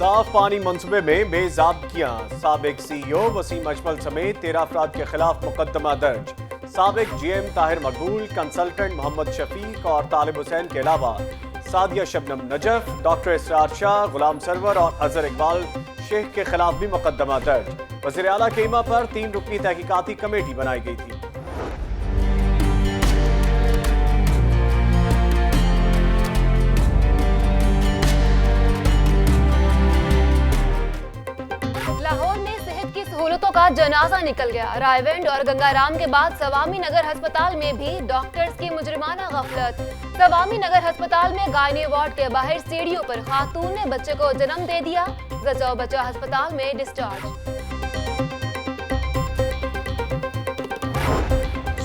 साफ पानी मंसूबे में बेज़ाब्तियां, साबिक सीईओ वसीम अजमल समेत 13 अफराद के खिलाफ मुकदमा दर्ज। साबिक जीएम ताहिर मकबूल, कंसल्टेंट मोहम्मद शफीक और तालिब हुसैन के अलावा सादिया शबनम नजफ, डॉक्टर इसरार शाह, गुलाम सरवर और अजहर इकबाल शेख के खिलाफ भी मुकदमा दर्ज। वज़ीर आला के इमा पर 3 रुकनी तहकीकाती कमेटी बनाई गई थी। सहूलतों का जनाजा निकल गया। रायवेंड और गंगाराम के बाद सवामी नगर अस्पताल में भी डॉक्टर्स की मुजरिमाना गफलत। सवामी नगर अस्पताल में गायनी वार्ड के बाहर सीढ़ियों पर खातून ने बच्चे को जन्म दे दिया। बचाओ बच्चा अस्पताल में डिस्चार्ज।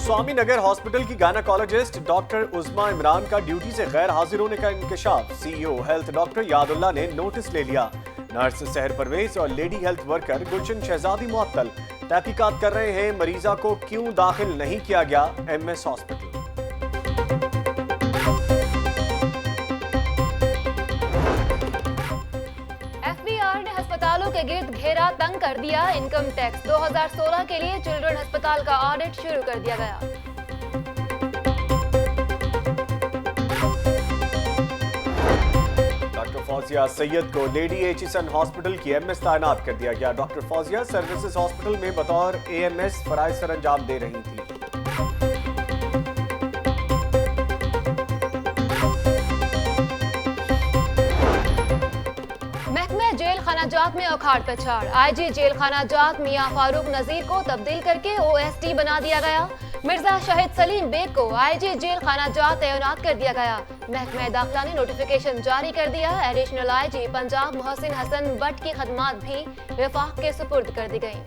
स्वामी नगर हॉस्पिटल की गायनेकोलॉजिस्ट डॉक्टर उस्मा इमरान का ड्यूटी से गैर हाजिर होने का इंकशाफ। सीईओ हेल्थ डॉक्टर यादुल्ला ने नोटिस ले लिया। नर्स सहर परवेज और लेडी हेल्थ वर्कर गुलशन शहजादी मुअत्तल। तहकीकात कर रहे हैं मरीजा को क्यों दाखिल नहीं किया गया एमएस हॉस्पिटल। एफबीआर ने अस्पतालों के गिर्द घेरा तंग कर दिया। इनकम टैक्स 2016 के लिए चिल्ड्रन अस्पताल का ऑडिट शुरू कर दिया गया। फौजिया सैयद को लेडी एचिसन हॉस्पिटल की एमएस तैनात कर दिया गया। डॉक्टर फौजिया सर्विसेज हॉस्पिटल में बतौर एएमएस फराइज सर अंजाम दे रही थी। महकमा जेल खाना जात में उखाड़ पछाड़। आईजी जेल खाना जात मियां फारूक नजीर को तब्दील करके ओएसडी बना दिया गया। मिर्जा शाहिद सलीम बेग को आईजी जेल खाना जात तैनात कर दिया गया। महकमा दाखिला ने नोटिफिकेशन जारी कर दिया। एडिशनल आईजी पंजाब मोहसिन हसन बट की खदमात भी विफाक के सुपुर्द कर दी गई।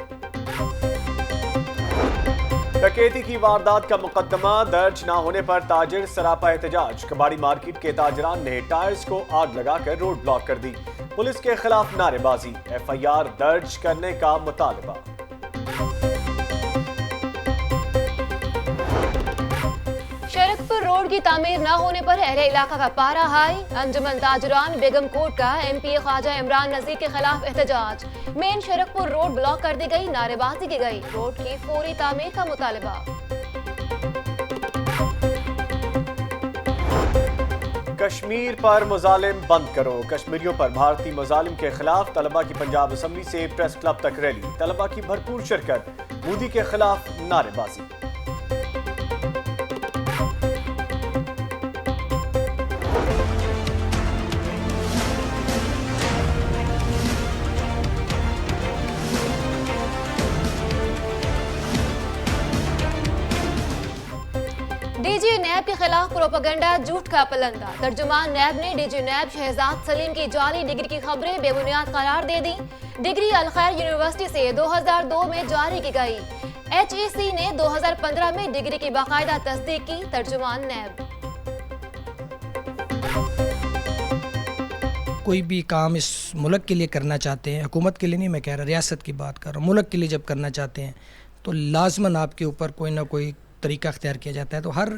डकैती की वारदात का मुकदमा दर्ज न होने पर ताजिर सरापा एहतजाज। कबाड़ी मार्केट के ताजरान ने टायर्स को आग लगाकर रोड ब्लॉक कर दी। पुलिस के खिलाफ नारेबाजी। एफआईआर दर्ज करने का मुतालबा। शरकपुर रोड की तामीर न होने पर अहले इलाका का पारा हाई। अंजुमन ताजरान बेगम कोट का एमपी ख्वाजा इमरान नजीर के खिलाफ एहतजाज। मेन शरकपुर रोड ब्लॉक कर दी गई, नारेबाजी की गई। रोड की फौरी तामीर का मुतालबा। कश्मीर पर मुजालिम बंद करो। कश्मीरियों पर भारतीय मुजालिम के खिलाफ तलबा की पंजाब असम्बली से प्रेस क्लब तक रैली। तलबा की भरपूर शिरकत। मोदी के खिलाफ नारेबाजी। डीजी नैब के खिलाफ प्रोपेगेंडा झूठ का पलंदा। तर्जुमान नैब ने डीजी नैब शहजाद सलीम की जाली डिग्री की खबरें बेबुनियाद करार दे दी। डिग्री अल-खैर यूनिवर्सिटी से 2002 में जारी की गई। एचईसी ने 2015 में डिग्री की बाकायदा तस्दीक की। तर्जुमान नैब। कोई भी काम इस मुल्क के लिए करना चाहते हैं, हुकूमत के लिए नहीं मैं कह रहा, रियासत की बात कर रहा हूँ, मुल्क के लिए जब करना चाहते हैं तो लाजमन आपके ऊपर कोई ना कोई तरीका अख्तियार किया जाता है। तो हर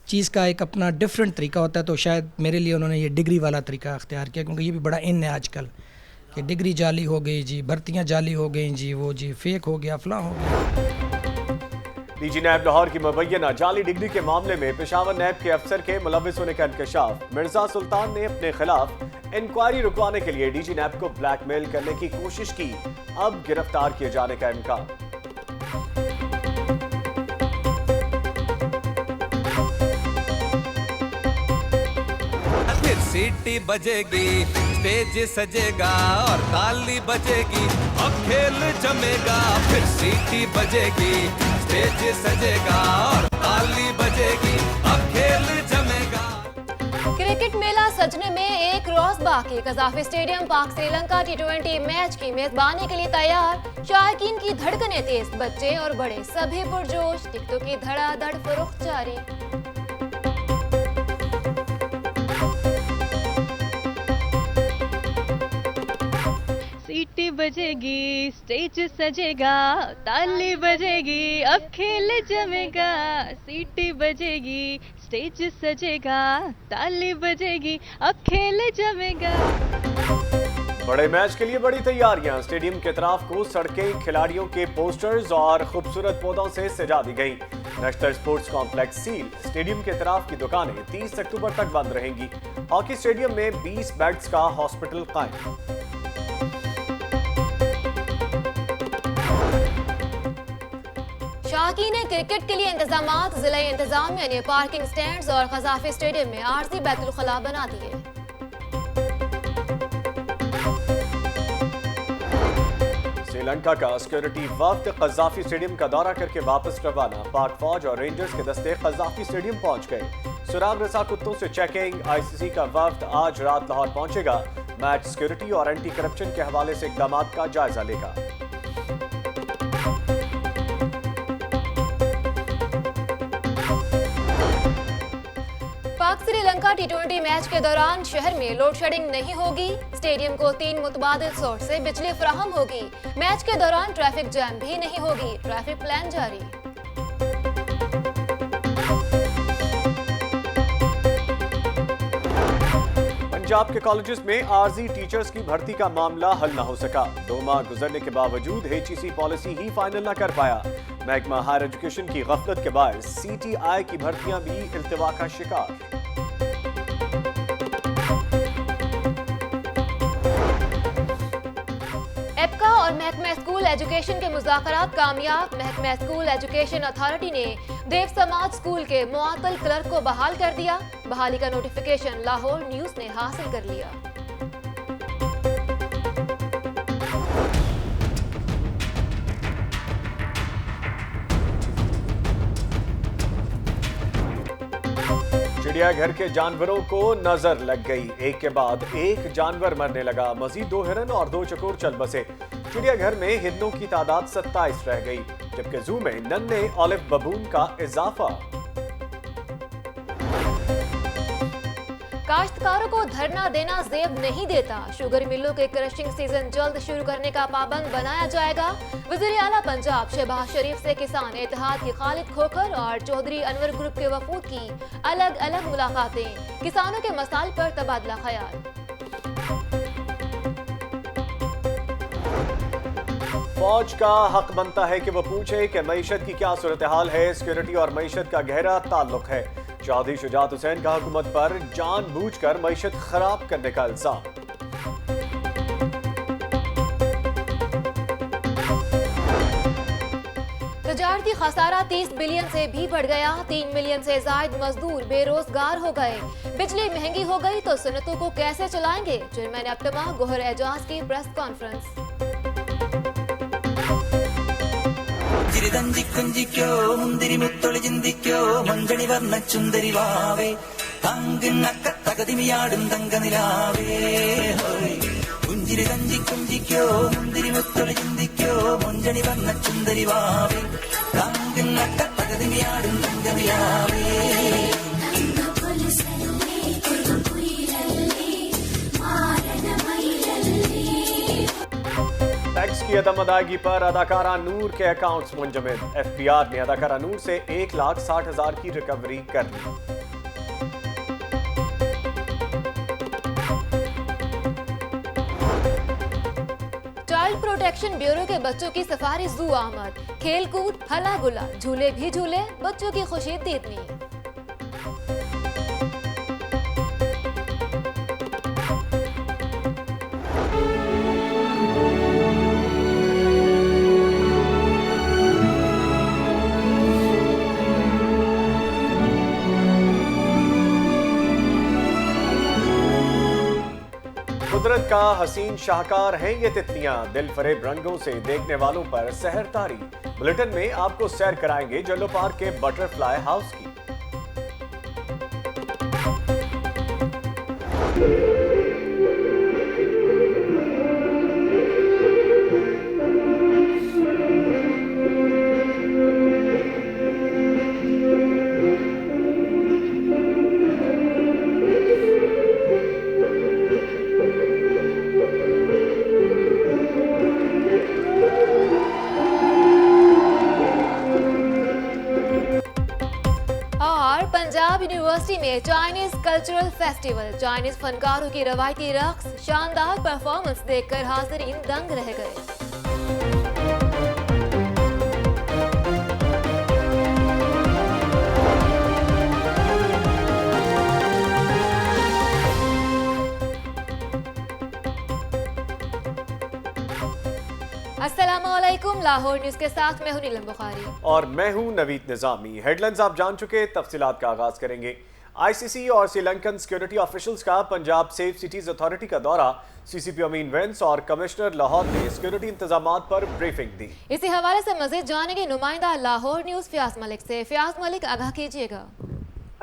चीज़ का एक अपना डिफरेंट तरीका होता है। तो शायद मेरे लिए उन्होंने ये डिग्री वाला तरीका अख्तियार किया, क्योंकि ये भी बड़ा इन है आजकल कि डिग्री जाली हो गई जी, भर्तियाँ जाली हो गई जी, वो जी फेक हो गया, फलां हो गया। डीजी नैब लाहौर की मुबैना जाली डिग्री के मामले में पेशावर नैब के अफसर के मुलविस होने का इंकशाफ। मिर्जा सुल्तान ने अपने खिलाफ इंक्वायरी रुकवाने के लिए डीजी नैब को ब्लैकमेल करने की कोशिश की। अब गिरफ्तार किए जाने का इम्कान। सीटी बजेगी, स्टेज सजेगा और ताली बजेगी, अब खेल जमेगा। फिर सीटी बजेगी, स्टेज सजेगा और ताली बजेगी, अब खेल जमेगा। क्रिकेट मेला सजने में एक रोज बाकी। कजाफी स्टेडियम पाक श्रीलंका T20 मैच की मेजबानी के लिए तैयार। शायकीन की धड़कनें तेज, बच्चे और बड़े सभी पुरजोश। टिकटों की धड़ाधड़ फरोख्त जारी। सीटी बजेगी, स्टेज सजेगा, ताली बजेगी, अब खेल जमेगा। सीटी बजेगी, स्टेज सजेगा, ताली बजेगी, अब खेल जमेगा। बड़े मैच के लिए बड़ी तैयारियां। स्टेडियम के तरफ को सड़कें खिलाड़ियों के पोस्टर्स और खूबसूरत पौधों से सजा दी गई। National sports complex seal. Stadium के तरफ की दुकानें 30 अक्टूबर तक बंद रहेंगी। हॉकी स्टेडियम में 20 बेड्स का हॉस्पिटल कायम। शाकीन क्रिकेट के लिए इंतजामात। जिला इंतजामिया ने पार्किंग स्टैंड्स और खजाफी स्टेडियम में आरजी बैतुल खला बना दिए। श्रीलंका का सिक्योरिटी वफ्द कज़ाफी स्टेडियम का दौरा करके वापस रवाना। पाक फौज और रेंजर्स के दस्ते कज़ाफी स्टेडियम पहुंच गए। सुराग रसा कुत्तों से चेकिंग। आईसीसी का वफ्द आज रात लाहौर पहुंचेगा। मैच सिक्योरिटी और एंटी करप्शन के हवाले से इकदाम का जायजा लेगा। पाक श्रीलंका टी20 मैच के दौरान शहर में लोड शेडिंग नहीं होगी। स्टेडियम को 3 मुतबादिल सोर्स से बिजली फराहम होगी। मैच के दौरान ट्रैफिक जैम भी नहीं होगी। ट्रैफिक प्लान जारी। पंजाब के कॉलेजेस में आरजी टीचर्स की भर्ती का मामला हल न हो सका। 2 माह गुजरने के बावजूद HEC पॉलिसी ही फाइनल न कर पाया। महकमा हायर एजुकेशन की गफलत के बाद CTI की भर्तियां भी इल्तिवा का शिकार। एपका और महकमा स्कूल एजुकेशन के मुज़ाकरात कामयाब। महकमा स्कूल एजुकेशन अथॉरिटी ने देव समाज स्कूल के मुअत्तल क्लर्क को बहाल कर दिया। बहाली का नोटिफिकेशन लाहौर न्यूज़ ने हासिल कर लिया। चिड़ियाघर के जानवरों को नजर लग गई। एक के बाद एक जानवर मरने लगा। मजीद 2 हिरन और 2 चकोर चल बसे। चिड़ियाघर में हिरनों की तादाद 27 रह गई, जबकि जू में नन्हे ऑलिव बबून का इजाफा। काश्तकारों को धरना देना जेब नहीं देता। शुगर मिलों के क्रशिंग सीजन जल्द शुरू करने का पाबंद बनाया जाएगा। वज़ीर आला पंजाब शहबाज शरीफ से किसान इत्तेहाद की खालिद खोखर और चौधरी अनवर ग्रुप के वफूद की अलग अलग मुलाकातें। किसानों के मसाइल पर तबादला ख्याल। फौज का हक बनता है कि वो पूछे कि मईशत की क्या सूरत हाल है। सिक्योरिटी और मईशत का गहरा ताल्लुक है। चौधरी शुजात हुसैन का हुकूमत पर जानबूझकर मईशत खराब करने का इल्जाम। तजारती खसारा 30 बिलियन से भी बढ़ गया। 3 मिलियन से जायद मजदूर बेरोजगार हो गए। बिजली महंगी हो गई तो सनतों को कैसे चलाएंगे। चेयरमैन अप्टमा गोहर एजाज की प्रेस कॉन्फ्रेंस। ചിരിതഞ്ചി കുഞ്ചിക്കോ മുന്തിരി മുത്തൊളി ചിന്തിക്കോ മഞ്ചണി വർണ്ണ ചുന്ദരി വാവേ തങ്കിണ്ണക്ക തകതിമിയാടും തങ്കനിലാവേ പുഞ്ചിരി തഞ്ചി കുഞ്ചിക്കോ മുന്തിരി മുത്തൊളി ചിന്തിക്കോ മഞ്ചണി വർണ്ണ ചുന്ദരി വാവേ തങ്കിണ്ണക്ക തകതിമിയാടും തങ്കനിലാവേ टैक्स की अदम अदायगी पर अदाकारा नूर के अकाउंट्स मुंजमद। FBI ने अदाकारा नूर से 1,60,000 की रिकवरी कर ली। चाइल्ड प्रोटेक्शन ब्यूरो के बच्चों की सफारी जू आमद। खेल कूद हला गुला झूले भी झूले। बच्चों की खुशी दीदनी। कुदरत का हसीन शाहकार हैं ये तितलियां। दिल फरेब रंगों से देखने वालों पर सहर तारी। बुलेटिन में आपको सैर कराएंगे जल्लो पार्क के बटरफ्लाई हाउस की। यूनिवर्सिटी में चाइनीज कल्चरल फेस्टिवल। चाइनीज फनकारों की रवायती रक्स, शानदार परफॉर्मेंस देखकर हाजिरीन दंग रह गए। अस्सलामुअलैकुम, लाहौर न्यूज के साथ मैं हूं नीलम बुखारी और मैं हूं नवीद निजामी। हेडलाइंस आप जान चुके, तफसीलात का आगाज करेंगे। आईसीसी और श्रीलंकन सिक्योरिटी ऑफिशियल्स का पंजाब सेफ सिटीज अथॉरिटी का दौरा। सीसीपी अमीन वेंस और कमिश्नर लाहौर ने सिक्योरिटी इंतजामात पर ब्रीफिंग दी। इसी हवाले से मजीद जानेंगे नुमाइंदा लाहौर न्यूज फयाज मलिक से। फयाज मलिक, आगाह कीजिएगा।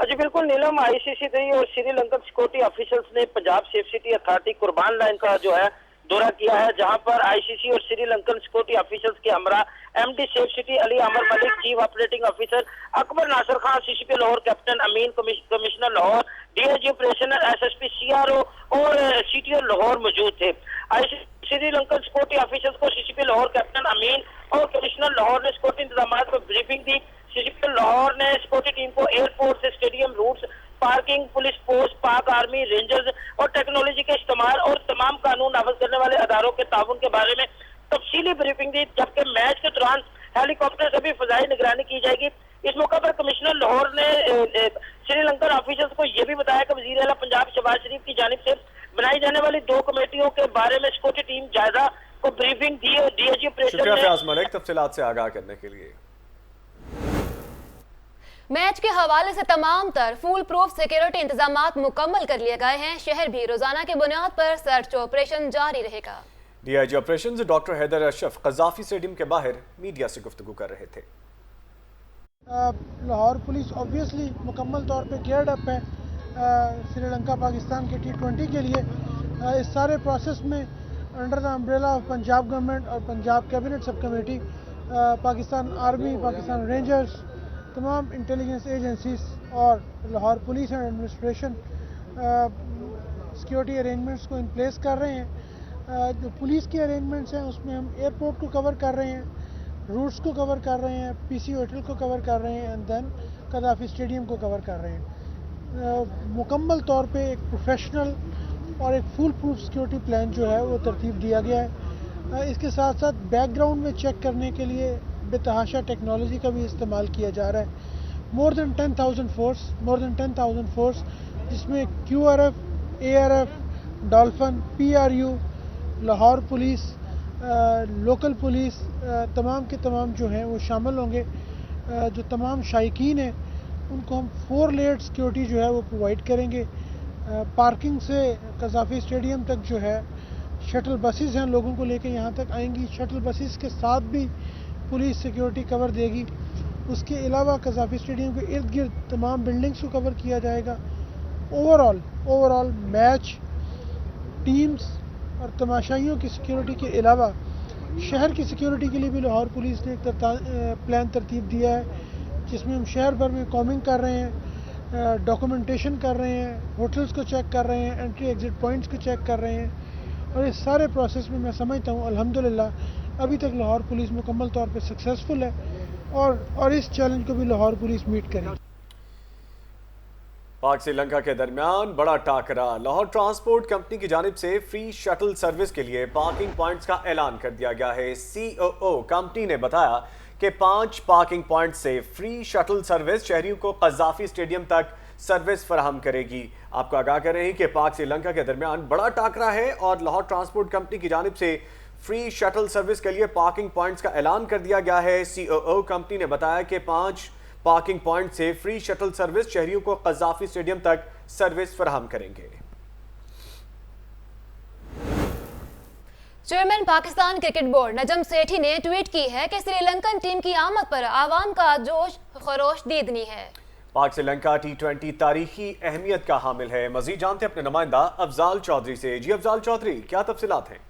जी बिल्कुल नीलम, आईसीसी और श्रीलंकन सिक्योरिटी ऑफिशियल्स ने पंजाब सेफ सिटी अथॉरिटी कुर्बान लाइन का जो है दौरा किया है, जहां पर आईसीसी और श्रीलंकन सिक्योरिटी ऑफिशियल्स के हमरा MD safe city Ali Amar Malik, chief operating officer Akbar Nasir Khan, CCP Lahore captain Amin, commissioner Lahore, DIG operational, SSP CRO और सीटीओ लाहौर मौजूद थे। आईसीसी श्रीलंकन सिक्योरिटी ऑफिशियल्स को सीसीपी लाहौर कैप्टन अमीन और कमिश्नर लाहौर ने सिक्योरिटी इंतजाम पर ब्रीफिंग दी। सीसीपी लाहौर ने सिक्योरिटी टीम को एयरपोर्ट से stadium routes, parking, police post, Pak army, rangers और टेक्नोलॉजी के इस्तेमाल और तमाम कानून नाफिज करने वाले अदारों के ताउन के बारे में तफसीली ब्रीफिंग दी, जबकि मैच के दौरान हेलीकॉप्टर से भी फजाई निगरानी की जाएगी। इस मौके पर कमिश्नर लाहौर ने श्रीलंकन ऑफिसर्स को यह भी बताया कि वजीर आला पंजाब शहबाज शरीफ की जानिब से बनाई जाने वाली 2 कमेटियों के बारे में सिक्योरिटी टीम जायजा को ब्रीफिंग दी और डीआईजी ऑपरेशन शुक्रिया फयाज मलिक तफसीलात से आगाह करने के लिए। मैच के हवाले से तमाम तर फुल प्रूफ सिक्योरिटी इंतजामात मुकम्मल कर लिए गए हैं। शहर भी रोजाना की बुनियाद पर सर्च ऑपरेशन जारी रहेगा। DIG operations doctor Haider Ashraf Gaddafi stadium के बाहर मीडिया से गुफ्तगू कर रहे थे। लाहौर पुलिस ऑब्वियसली मुकम्मल तौर पे गियर्ड अप है श्रीलंका पाकिस्तान के T20 के लिए। इस सारे प्रोसेस में under the umbrella of Punjab government और Punjab cabinet sub committee, Pakistan army, Pakistan rangers, तमाम इंटेलिजेंस एजेंसीज और Lahore police and administration security arrangements को इन प्लेस कर रहे हैं। जो पुलिस के अरेंजमेंट्स हैं उसमें हम एयरपोर्ट को कवर कर रहे हैं, रूट्स को कवर कर रहे हैं, पीसी होटल को कवर कर रहे हैं एंड देन कदाफी स्टेडियम को कवर कर रहे हैं। मुकम्मल तौर पे एक प्रोफेशनल और एक फुल प्रूफ सिक्योरिटी प्लान जो है वो तरतीब दिया गया है। इसके साथ साथ बैकग्राउंड में चेक करने के लिए बेतहाशा टेक्नोलॉजी का भी इस्तेमाल किया जा रहा है। मोर देन 10,000 फोर्स जिसमें QRF, ARF, dolphin, PRU, Lahore police, local police, तमाम के तमाम जो हैं वो शामिल होंगे। जो तमाम शायकीन हैं उनको हम 4 लेयर्ड सिक्योरिटी जो है वो प्रोवाइड करेंगे। पार्किंग से कज़ाफी स्टेडियम तक जो है शटल बसेस हैं, लोगों को लेकर यहाँ तक आएंगी। शटल बसेस के साथ भी पुलिस सिक्योरिटी कवर देगी। उसके अलावा कज़ाफी स्टेडियम के इर्द गिर्द तमाम बिल्डिंग्स को कवर किया जाएगा। ओवरऑल मैच, टीम्स और तमाशाइयों की सिक्योरिटी के अलावा शहर की सिक्योरिटी के लिए भी लाहौर पुलिस ने एक प्लान तरतीब दिया है, जिसमें हम शहर भर में कॉमिंग कर रहे हैं, डॉक्यूमेंटेशन कर रहे हैं, होटल्स को चेक कर रहे हैं, एंट्री एग्जिट पॉइंट्स को चेक कर रहे हैं। और इस सारे प्रोसेस में मैं समझता हूँ अल्हम्दुलिल्लाह अभी तक लाहौर पुलिस मुकम्मल तौर पे सक्सेसफुल है और इस चैलेंज को भी लाहौर पुलिस मीट करेगी। पाक श्रीलंका के दरमियान बड़ा टाकरा। लाहौर ट्रांसपोर्ट कंपनी की जानिब से फ्री शटल सर्विस के लिए पार्किंग पॉइंट्स का ऐलान कर दिया गया है। COO कंपनी ने बताया कि 5 पार्किंग पॉइंट से फ्री शटल सर्विस शहरियों को कज़ाफी स्टेडियम तक सर्विस फराहम करेगी। आपको आगाह कर रहे हैं कि पाक श्रीलंका के दरमियान बड़ा टाकरा है और लाहौर ट्रांसपोर्ट कंपनी की जानिब से फ्री शटल सर्विस के लिए पार्किंग पॉइंट्स का ऐलान कर दिया गया है। COO कंपनी ने बताया कि 5 पार्किंग पॉइंट से फ्री शटल सर्विस शहरियों को कज़ाफी स्टेडियम तक सर्विस फराहम करेंगे। Chairman Pakistan cricket board Najam Sethi ने ट्वीट की है कि श्रीलंकन टीम की आमद पर आवाम का जोश खरोश दीदनी है। पाक श्रीलंका T20 तारीखी अहमियत का हामिल है। मजीद जानते हैं अपने नुमाइंदा अफजाल चौधरी से। जी अफजाल चौधरी, क्या तफसीलात हैं?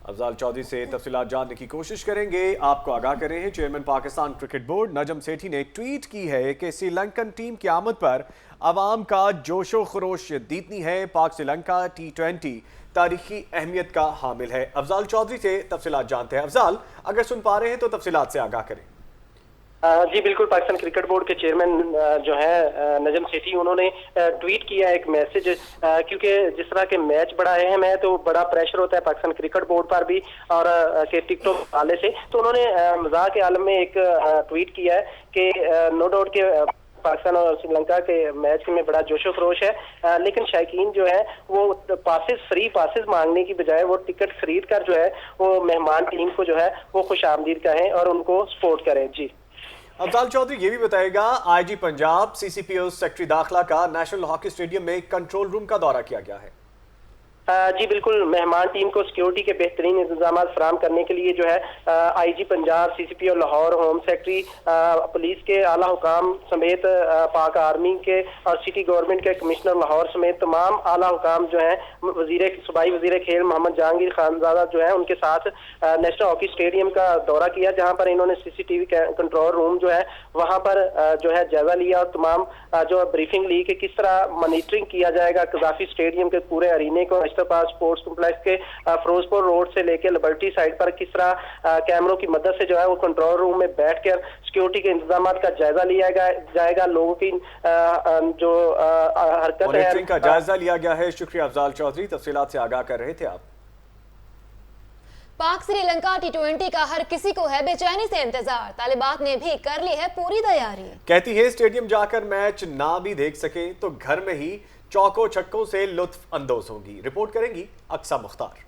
अफजाल चौधरी से तफसीलात जानने की कोशिश करेंगे। आपको आगाह कर रहे हैं, chairman Pakistan cricket board Najam Sethi ने ट्वीट की है कि श्रीलंकन टीम की आमद पर अवाम का जोशो खरोश दीदनी है। पाक श्रीलंका T20 तारीखी अहमियत का हामिल है। अफजाल चौधरी से तफसीलात जानते हैं। अफजाल, अगर सुन पा रहे हैं तो तफसीलात से आगाह करें। जी बिल्कुल, पाकिस्तान क्रिकेट बोर्ड के चेयरमैन जो है नजम सेठी, उन्होंने ट्वीट किया एक मैसेज, क्योंकि जिस तरह के मैच बड़ा अहम है तो बड़ा प्रेशर होता है पाकिस्तान क्रिकेट बोर्ड पर भी और के टिकटॉक वाले से, तो उन्होंने मजाक के आलम में एक ट्वीट किया है कि नो डाउट के पाकिस्तान और श्रीलंका के मैच में बड़ा जोशो खरोश है, लेकिन शायकीन जो है वो फ्री पासेस मांगने की बजाय वो टिकट खरीद कर जो है वो मेहमान टीम को जो है वो खुश आमदीद कहें और उनको सपोर्ट करें। जी अफजाल चौधरी ये भी बताएगा, IG पंजाब CCPO सेक्रेटरी दाखिला का नेशनल हॉकी स्टेडियम में कंट्रोल रूम का दौरा किया गया है। जी बिल्कुल, मेहमान टीम को सिक्योरिटी के बेहतरीन इंतजाम फराहम करने के लिए जो है IG Punjab, CCPO Lahore, home secretary, police के आला हुकाम समेत पाक आर्मी के और सिटी गवर्नमेंट के कमिश्नर लाहौर समेत तमाम आला हुकाम जो है सूबाई वजीर खेल मोहम्मद जहांगीर खानजादा जो है उनके साथ नेशनल हॉकी स्टेडियम का दौरा किया, जहां पर इन्होंने CCTV कंट्रोल रूम जो है वहां पर जो है जायजा लिया और तमाम जो ब्रीफिंग ली कि किस तरह मॉनिटरिंग किया जाएगा कज़ाफी स्टेडियम के पूरे अरीने को। पास स्पोर्ट्स कॉम्प्लेक्स के फिरोजपुर रोड से लेकर लिबर्टी साइड पर किस तरह कैमरों की मदद से जो है वो कंट्रोल रूम में बैठकर सिक्योरिटी के इंतजाम का जायजा लिया जाएगा। लोगों की जो हरकत है का जायजा लिया गया है। शुक्रिया अफजाल चौधरी, तफसीलात से आगाह कर रहे थे आप। पाक श्रीलंका T20 का हर किसी को है बेचैनी से इंतजार। तालिबात ने भी कर ली है पूरी तैयारी। कहती है स्टेडियम जाकर मैच ना भी देख सके तो घर में ही चौकों छक्कों से लुत्फ अंदोज होंगी। रिपोर्ट करेंगी अक्सा मुख्तार।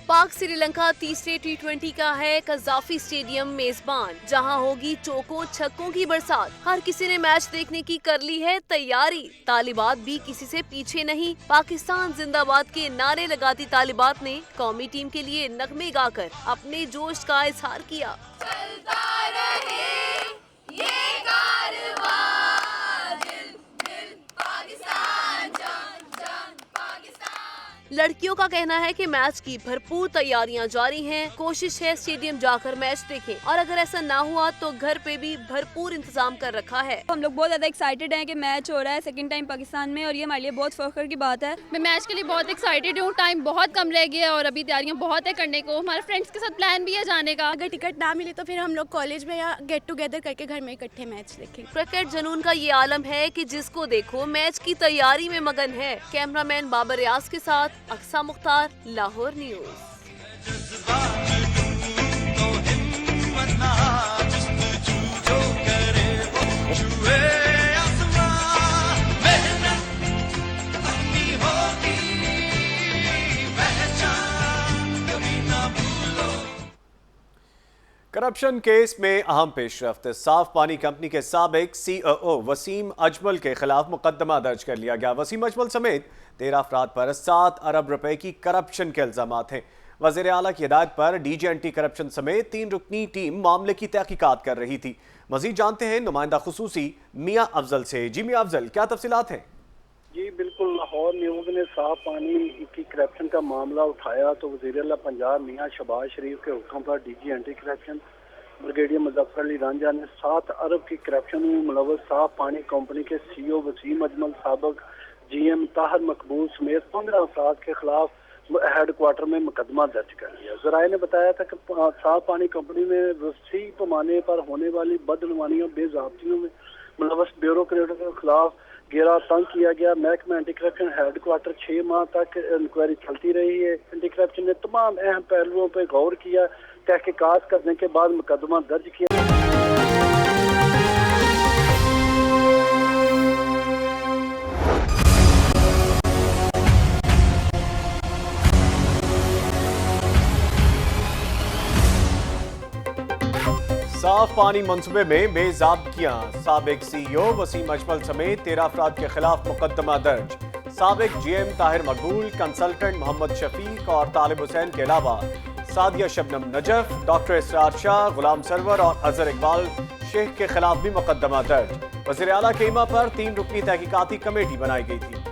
पाक श्रीलंका तीसरे T20 का है कज़ाफी स्टेडियम मेजबान, जहां होगी चौकों छक्कों की बरसात। हर किसी ने मैच देखने की कर ली है तैयारी। तालिबात भी किसी से पीछे नहीं। पाकिस्तान जिंदाबाद के नारे लगाती तालिबात ने कौमी टीम के लिए नगमे गाकर अपने जोश का इजहार किया। चलता रहे ये कारवां, दिल दिल पाकिस्तान, जान जान पाकिस्तान। लड़कियों का कहना है कि मैच की भरपूर तैयारियां जारी हैं। कोशिश है स्टेडियम जाकर मैच देखें और अगर ऐसा ना हुआ तो घर पे भी भरपूर इंतजाम कर रखा है। हम लोग बहुत ज़्यादा एक्साइटेड हैं कि मैच हो रहा है सेकंड टाइम पाकिस्तान में, और ये हमारे लिए बहुत फख्र की बात है। मैं मैच के लिए बहुत एक्साइटेड हूँ। टाइम बहुत कम रह गया और अभी तैयारियां बहुत है करने को। हमारे फ्रेंड्स के साथ प्लान भी है जाने का। अगर टिकट ना मिले तो फिर हम लोग कॉलेज में या गेट टुगेदर करके घर में इकट्ठे मैच देखें। क्रिकेट जुनून का ये आलम है कि जिसको देखो मैच की तैयारी में मगन है। कैमरामैन बाबर रियाज के साथ Aqsa Mukhtar, Lahore news. Corruption case में अहम पेशरफ्त। साफ पानी कंपनी के साबिक COO वसीम अजमल के खिलाफ मुकदमा दर्ज कर लिया गया। वसीम अजमल समेत 13 अफराद पर 7 अरब रुपए की करप्शन के इल्जामात हैं। वज़ीर आला की हिदायत पर DG एंटी करप्शन समेत 3 रुकनी टीम मामले की तहकीकात कर रही थी। मजीद जानते हैं नुमाइंदा खुसूसी मियाँ अफजल से। जी मियाँ अफजल, क्या तफसीलात हैं? जी बिल्कुल, लाहौर न्यूज़ ने साफ पानी की करप्शन का मामला उठाया तो वज़ीर आला पंजाब मियाँ शहबाज शरीफ के हुक्म पर DG anti corruption brigadier Muzaffar Ali Ranjha ने 7 अरब की करप्शन में मुलव्वस साफ पानी कंपनी के CEO वसीम अजमल, साबिक GM ताहिर मकबूल समेत 15 अफराद के खिलाफ हेडक्वार्टर में मुकदमा दर्ज कर लिया। ज़राए ने बताया था कि साफ पानी कंपनी में वसी पैमाने पर होने वाली बदनवानियों बेज़ाब्तियों में मुलव्वस ब्यूरोक्रेटों के खिलाफ घेरा तंग किया गया। महकमा एंटी करप्शन हेडक्वार्टर 6 माह तक इंक्वायरी चलती रही है। एंटी करप्शन ने तमाम अहम पहलुओं पर गौर किया, तहकीकात करने के बाद मुकदमा दर्ज किया। साफ पानी मंसूबे में बेज़ाब्तियां। साबिक CEO वसीम अजमल समेत 13 अफराद के खिलाफ मुकदमा दर्ज। साबिक GM ताहिर मकबूल, कंसल्टेंट मोहम्मद शफीक और तालिब हुसैन के अलावा सादिया शबनम नजफ, डॉक्टर इसरार शाह, गुलाम सरवर और अजहर इकबाल शेख के खिलाफ भी मुकदमा दर्ज। वज़ीर आला केमा पर 3 रुकनी तहकीकाती कमेटी बनाई गई थी।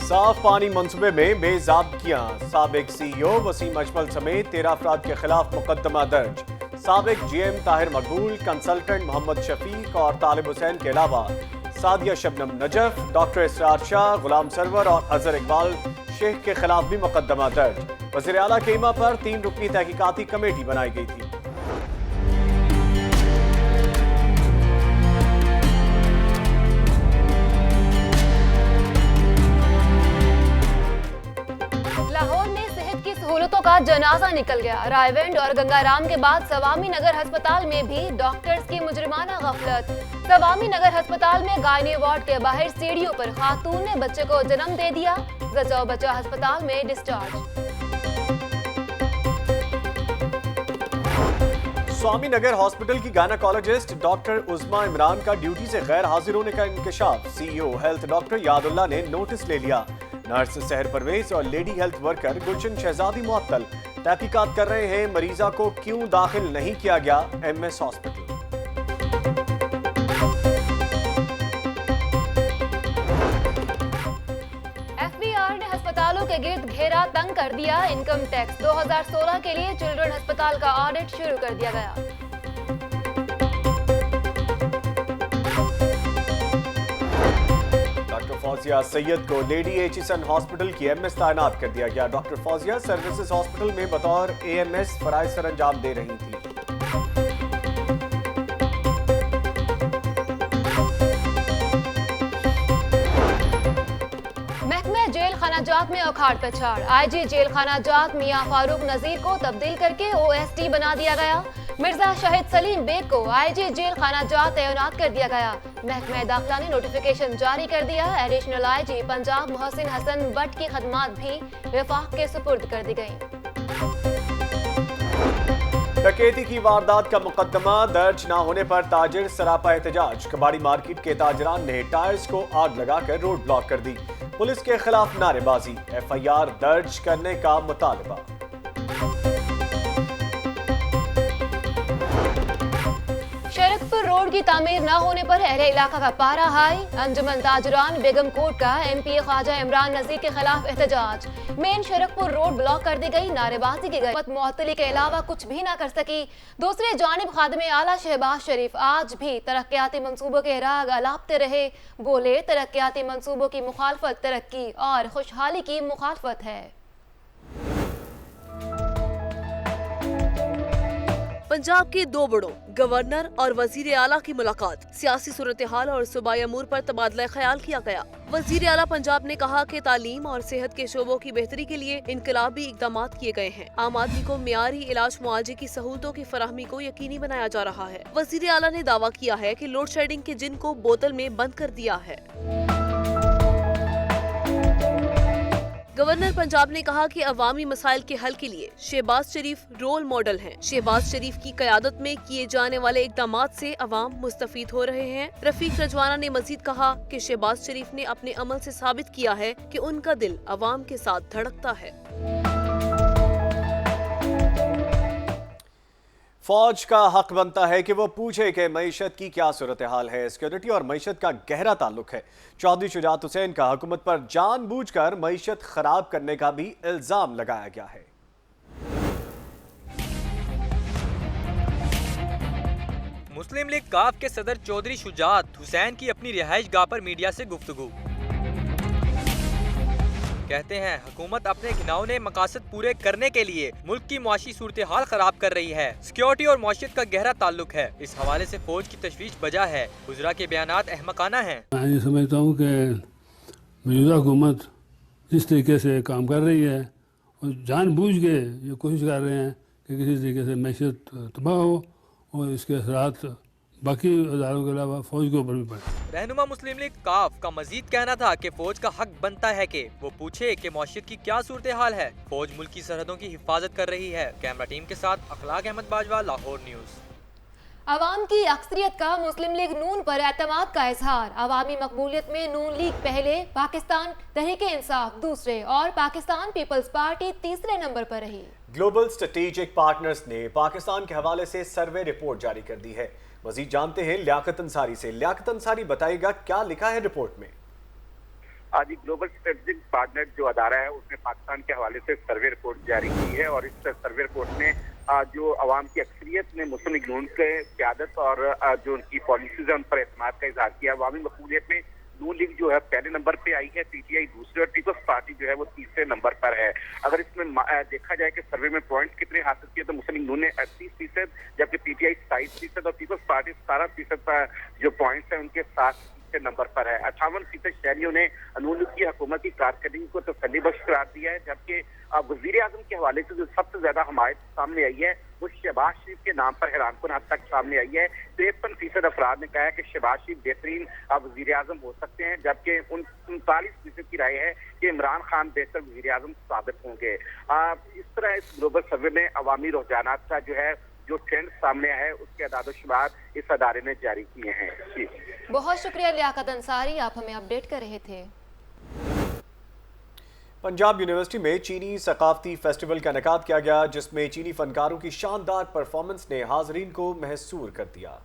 साफ पानी मंसूबे में बेज़ाब्तियां, साबिक CEO वसीम अजमल समेत 13 अफराद के खिलाफ मुकदमा दर्ज। साबिक GM ताहिर मकबूल, कंसल्टेंट मोहम्मद शफीक और तालिब हुसैन के अलावा सादिया शबनम नजफ, डॉक्टर इसरार शाह, गुलाम सरवर और अजहर इकबाल शेख के खिलाफ भी मुकदमा दर्ज। वज़ीर आला केमा पर 3 रुकनी तहकीकाती कमेटी बनाई गई थी। लाहौर में सेहत की सहूलतों का जनाजा निकल गया। रायवेंड और गंगाराम के बाद सवामी नगर अस्पताल में भी डॉक्टर्स की मुजरिमाना गफलत। सवामी नगर अस्पताल में गायनी वार्ड के बाहर सीढ़ियों पर खातून ने बच्चे को जन्म दे दिया। जचा बच्चा अस्पताल में डिस्चार्ज। स्वामी नगर हॉस्पिटल की गायनेकोलॉजिस्ट डॉक्टर उस्मा इमरान का ड्यूटी से गैर हाजिर होने का इंकशाफ। CEO हेल्थ डॉक्टर यादुल्ला ने नोटिस ले लिया। नर्स सहर परवेज और लेडी हेल्थ वर्कर गुलशन शहजादी मुअत्तल। तहकीकात कर रहे हैं मरीजा को क्यों दाखिल नहीं किया गया MS हॉस्पिटल। FBI ने अस्पतालों के गिर्द घेरा तंग कर दिया। इनकम टैक्स 2016 के लिए चिल्ड्रन अस्पताल का ऑडिट शुरू कर दिया गया। डॉक्टर फौजिया सैयद को लेडी एचिसन हॉस्पिटल की MS तैनात कर दिया गया। डॉक्टर फौजिया सर्विसेज हॉस्पिटल में बतौर AMS फराइज सर अंजाम दे रही थी। महकमे जेल खाना जात में उखाड़ पछाड़। IG जेल खाना जात मियां फारूक नजीर को तब्दील करके OST बना दिया गया। मिर्जा शाहिद सलीम बेग को IG जेल खाना जात तैनात कर दिया गया। महकमे दाखिला ने नोटिफिकेशन जारी कर दिया। एडिशनल IG पंजाब मोहसिन हसन बट की खदमात भी वफाक के सुपुर्द कर दी गई। डकैती की वारदात का मुकदमा दर्ज न होने पर ताजिर सरापा एहतजाज। कबाड़ी मार्केट के ताजरान ने टायर्स को आग लगाकर रोड ब्लॉक कर दी। पुलिस के खिलाफ नारेबाजी। FIR दर्ज करने का मुतालबा। शरकपुर रोड की तामीर न होने पर अहले इलाका का पारा हाई। अंजुमन ताजरान बेगम कोट का MP ख्वाजा इमरान नजीर के खिलाफ एहतजाज। मेन शरकपुर रोड ब्लॉक कर दी गई। नारेबाजी की गई। मुअत्तली के अलावा कुछ भी ना कर सकी। दूसरे जानिब खादिम आला शहबाज शरीफ आज भी तरक्याती मंसूबों के राग अलापते रहे। बोले तरक्याती मंसूबों की मुखालफत तरक्की और खुशहाली की मुखालफत है। पंजाब के 2 बड़ों गवर्नर और वजीर आला की मुलाकात। सियासी सूरत हाल और सूबाई अमूर पर तबादला ख्याल किया गया। वजीर आला पंजाब ने कहा कि तालीम और सेहत के शोबों की बेहतरी के लिए इनकलाबी इकदाम किए गए हैं। आम आदमी को मियारी इलाज मुआवजे की सहूलतों की फराहमी को यकीनी बनाया जा रहा है। वजीर आला ने दावा किया है कि लोड शेडिंग के जिन को बोतल में बंद कर दिया है। गवर्नर पंजाब ने कहा कि अवामी मसाइल के हल के लिए शहबाज शरीफ रोल मॉडल हैं। शहबाज शरीफ की क़यादत में किए जाने वाले इक़दामात से अवाम मुस्तफीद हो रहे हैं। रफीक रजवाना ने मजीद कहा कि शहबाज शरीफ ने अपने अमल से साबित किया है कि उनका दिल अवाम के साथ धड़कता है। फौज का हक बनता है कि वो पूछे कि मईशत की क्या सूरत हाल है। सिक्योरिटी और मईशत का गहरा ताल्लुक है। चौधरी शुजात हुसैन का हुकूमत पर जानबूझकर मईशत खराब करने का भी इल्जाम लगाया गया है। मुस्लिम लीग काफ के सदर चौधरी शुजात हुसैन की अपनी रिहाइश गाह पर मीडिया से गुफ्तगू। कहते हैं हुकूमत अपने घिनौने मकासद पूरे करने के लिए मुल्क की मुआशी सूरत हाल खराब कर रही है। सिक्योरिटी और मौशियत का गहरा ताल्लुक है। इस हवाले से फौज की तशवीश बजा है। गुजरा के बयानात अहमकाना हैं। मैं ये समझता हूँ कि मौजूदा हुकूमत जिस तरीके से काम कर रही है और जानबूझ के ये कोशिश कर रहे हैं कि कि किसी तरीके से मैशत तबाह हो और इसके असरात बाकी अदारों के अलावा फौज के ऊपर भी पड़े। रहनुमा मुस्लिम लीग काफ का मजीद कहना था कि फौज का हक बनता है कि वो पूछे कि मौशियत की क्या सूरत हाल है। फौज मुल्क की सरहदों की हिफाजत कर रही है। कैमरा टीम के साथ अखलाक अहमद बाजवा, लाहौर न्यूज़। अवाम की अक्सरियत का मुस्लिम लीग नून पर एतमाद का इजहार। अवामी मकबूलियत में नून लीग पहले, पाकिस्तान तहरीक इंसाफ दूसरे और पाकिस्तान पीपल्स पार्टी तीसरे नंबर पर रही। ग्लोबल स्ट्रेटेजिक पार्टनर्स ने पाकिस्तान के हवाले से सर्वे रिपोर्ट जारी कर दी है। मजीद जानते हैं लियाकत अंसारी से। लियाकत अंसारी बताएगा क्या लिखा है रिपोर्ट में। आज ग्लोबल स्ट्रेटेजिक पार्टनर जो अदारा है उसने पाकिस्तान के हवाले से सर्वे रिपोर्ट जारी की है और इस सर्वे रिपोर्ट में जो अवाम की अक्सरियत ने मुस्लिम लीग नून के क़यादत और जो उनकी पॉलिसीज है उन पर एतमाद का इजहार किया। अवामी मकबूलियत में नून लीग जो है पहले नंबर पे आई है, पीटीआई दूसरे और पीपल्स पार्टी जो है वो तीसरे नंबर पर है। अगर इसमें देखा जाए कि सर्वे में पॉइंट्स कितने हासिल किए तो मुस्लिम लीग नून ने 38%, जबकि पीटीआई 27% और पीपल्स पार्टी 17% पर जो पॉइंट्स है उनके साथ नंबर पर है। 58% शहरियों ने नून लीग की हुकूमत की कारकर्दगी को तसल्ली बख्श करार दिया है, जबकि वजीर आजम के हवाले से जो सबसे ज्यादा हमायत सामने आई है वो शहबाज शरीफ के नाम पर हैरानकुन हद तक सामने आई है। 53% अफराद ने कहा है कि शहबाज शरीफ बेहतरीन वजीर आजम हो सकते हैं, जबकि 39% की राय है कि इमरान खान बेहतर वजीर आजम साबित होंगे। इस तरह इस ग्लोबल सर्वे में अवामी रुझानात का जो ट्रेंड सामने आया है उसके अदाद-ओ-शुमार इस अदारे ने जारी किए हैं। जी बहुत शुक्रिया लियाकत अंसारी, आप हमें अपडेट कर रहे थे। पंजाब यूनिवर्सिटी में चीनी सकाफती फेस्टिवल का इनेकाद किया गया, जिसमें चीनी फनकारों की शानदार परफॉर्मेंस ने हाजरीन को महसूर कर दिया।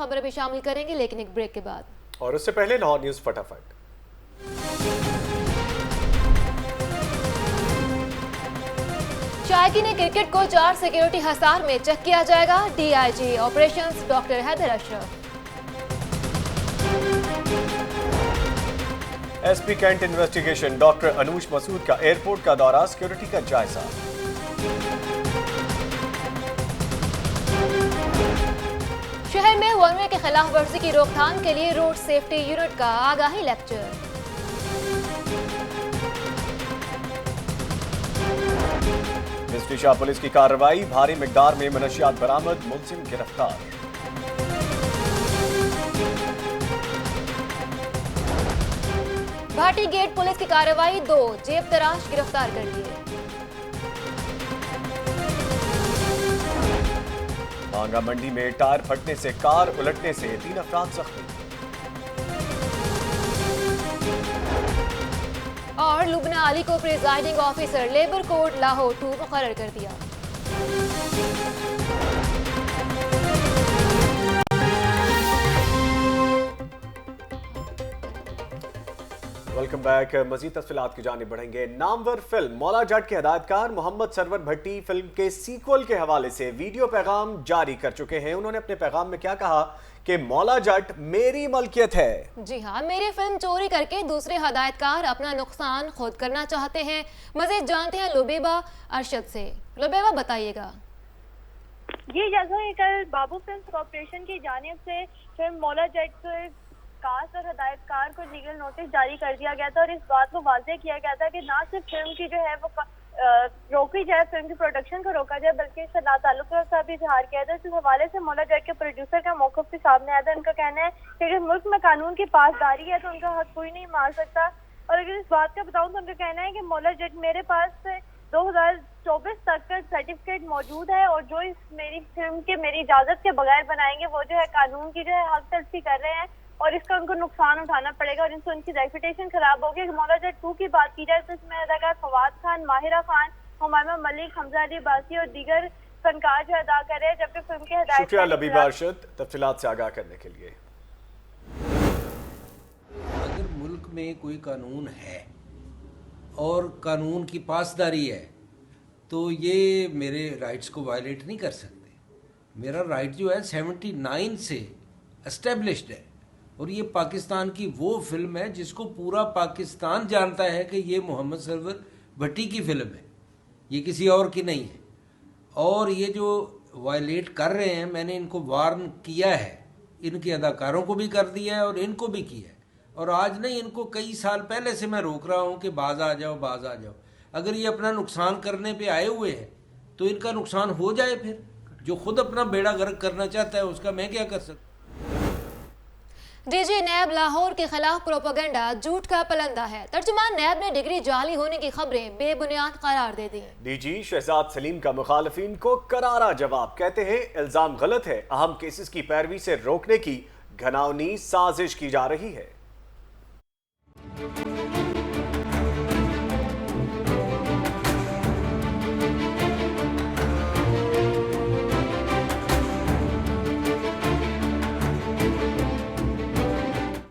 खबरें भी शामिल करेंगे, लेकिन एक ब्रेक के बाद। और उससे पहले लाहौर न्यूज फटाफट। शायकीन क्रिकेट को 4 सिक्योरिटी हिसार में चेक किया जाएगा। DIG operations doctor Haider Ashraf. SP cantt investigation doctor Anoush Masood का एयरपोर्ट का दौरा, सिक्योरिटी का जायजा। शहर में वन वे के खिलाफ वर्जी की रोकथाम के लिए रोड सेफ्टी यूनिट का आगाही लेक्चर। मिस्ट्री शाह पुलिस की कार्रवाई, भारी मिकदार में मनशियात बरामद, मुलजिम गिरफ्तार। भाटी गेट पुलिस की कार्रवाई, 2 जेब तराश गिरफ्तार कर लिए। मांगा मंडी में टायर फटने से कार उलटने से 3 अफराद जख्मी। और लुबना अली को presiding officer labour code Lahore 2 मुकर्रर कर दिया। Welcome back. मजीद तफसीलात की जानिब बढ़ेंगे। नामवर फिल्म मौला जट के हिदायतकार मोहम्मद सरवर भट्टी फिल्म के सीक्वल के हवाले से वीडियो पैगाम जारी कर चुके हैं। उन्होंने अपने पैगाम में क्या कहा कि मौला जट मेरी मलकियत है। जी हाँ, मेरी फिल्म चोरी करके दूसरे हिदायतकार अपना नुकसान खुद करना चाहते हैं। मजीद जानते हैं लुबेबा अरशद से। लुबेबा बताइएगा। ये जैसा कि कल बाबू फिल्म कॉर्पोरेशन की जानिब से फिल्म मौला जट कास्ट और हदायतकार को लीगल नोटिस जारी कर दिया गया था और इस बात को वाज़ेह किया गया था कि ना सिर्फ फिल्म की जो है वो रोकी जाए, फिल्म की प्रोडक्शन को रोका जाए, बल्कि इससे नाताल्लुक का भी इजहार किया था। इस हवाले से मौला जट के प्रोड्यूसर का मौक़िफ़ भी सामने आया था। उनका कहना है कि अगर मुल्क में कानून की पासदारी है तो उनका हक कोई नहीं मार सकता। और अगर इस बात का बताऊँ तो उनका कहना है कि मौला जट मेरे पास 2024 तक का सर्टिफिकेट मौजूद है और जो इस मेरी फिल्म के मेरी इजाज़त के बगैर बनाएंगे वो जो है कानून की जो है हक तलफी कर रहे हैं और इसका उनको नुकसान उठाना पड़ेगा और इनसे उनकी रेपुटेशन खराब होगी। मौला जट 2 की बात की जाए तो इसमें अदाकार फवाद खान, माहिरा खान, हुमामा मलिक, हमजा अली बासी और दीगर फनकार जो अदा कर रहे हैं, जबकि फिल्म के हिदायत। शुक्रिया लबीबा अरशद तफसीलात से आगाह करने के लिए। अगर मुल्क में कोई कानून है और कानून की पासदारी है तो ये मेरे राइट्स को वायलेट नहीं कर सकते। मेरा राइट जो है 79 से एस्टेब्लिश्ड है और ये पाकिस्तान की वो फिल्म है जिसको पूरा पाकिस्तान जानता है कि ये मोहम्मद सरवर भट्टी की फिल्म है, ये किसी और की नहीं है। और ये जो वायलेट कर रहे हैं, मैंने इनको वार्न किया है, इनके अदाकारों को भी कर दिया है और इनको भी किया है। और आज नहीं, इनको कई साल पहले से मैं रोक रहा हूँ कि बाज आ जाओ, बाज आ जाओ। अगर ये अपना नुकसान करने पे आए हुए हैं तो इनका नुकसान हो जाए। फिर जो खुद अपना बेड़ा गर्क करना चाहता है उसका मैं क्या कर सकता। डीजी नैब लाहौर के खिलाफ प्रोपेगेंडा झूठ का पलंदा है। तर्जुमान नैब ने डिग्री जाली होने की खबरें बेबुनियाद करार दे दी। डीजी शहजाद सलीम का मुखालिफिन को करारा जवाब, कहते हैं इल्जाम गलत है, अहम केसेस की पैरवी से रोकने की घिनौनी साजिश की जा रही है।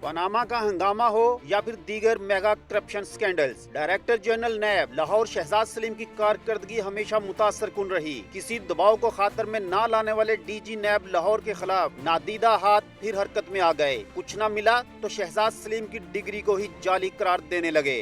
पनामा का हंगामा हो या फिर दीगर mega corruption scandals, director general NAB Lahore Shahzad Saleem की कारकर्दगी हमेशा मुतासर कुन रही। किसी दबाव को खातर में ना लाने वाले डीजी नैब लाहौर के खिलाफ नादीदा हाथ फिर हरकत में आ गए। कुछ न मिला तो शहजाद सलीम की डिग्री को ही जाली करार देने लगे।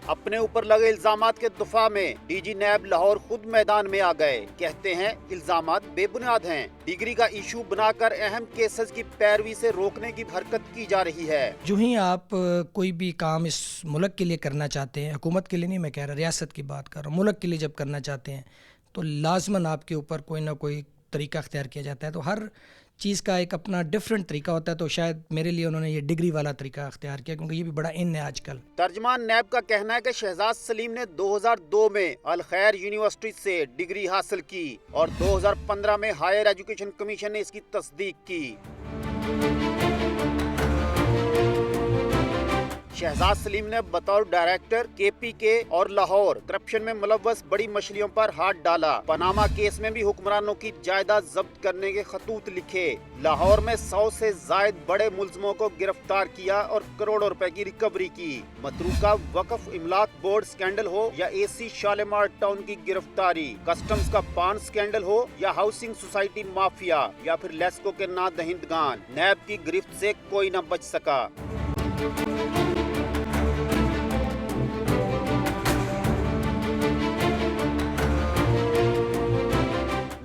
अपने ऊपर लगे इल्जामात के दफा में डीजी नैब लाहौर खुद मैदान में आ गए। कहते हैं इल्जामात बेबुनियाद हैं, डिग्री का इशू बनाकर अहम केसेस की पैरवी से रोकने की हरकत की जा रही है। जो ही आप कोई भी काम इस मुल्क के लिए करना चाहते हैं, हुकूमत के लिए नहीं मैं कह रहा, रियासत की बात कर रहा हूँ, मुल्क के लिए जब करना चाहते हैं तो लाजमन आपके ऊपर कोई ना कोई तरीका अख्तियार किया जाता है। तो हर चीज़ का एक अपना डिफरेंट तरीका होता है। तो शायद मेरे लिए उन्होंने ये डिग्री वाला तरीका अख्तियार किया क्योंकि ये भी बड़ा इन है आजकल। तर्जमान नैब का कहना है कि शहजाद सलीम ने 2002 में अल खैर यूनिवर्सिटी से डिग्री हासिल की और 2015 में हायर एजुकेशन कमीशन ने इसकी तस्दीक की। शहजाद सलीम ने बतौर डायरेक्टर KPK और लाहौर करप्शन में मुलव्वस बड़ी मछलियों पर हाथ डाला। पनामा केस में भी हुक्मरानों की जायदाद जब्त करने के खतूत लिखे। लाहौर में 100 से जायद बड़े मुल्जिमों को गिरफ्तार किया और करोड़ों रुपए की रिकवरी की। मतरूका वक्फ इमलाक बोर्ड स्कैंडल हो या AC शालीमार टाउन की गिरफ्तारी, कस्टम्स का पान स्कैंडल हो या हाउसिंग सोसाइटी माफिया या फिर लेस्को के नादहिंदगान, नैब की गिरफ्त से कोई न बच सका।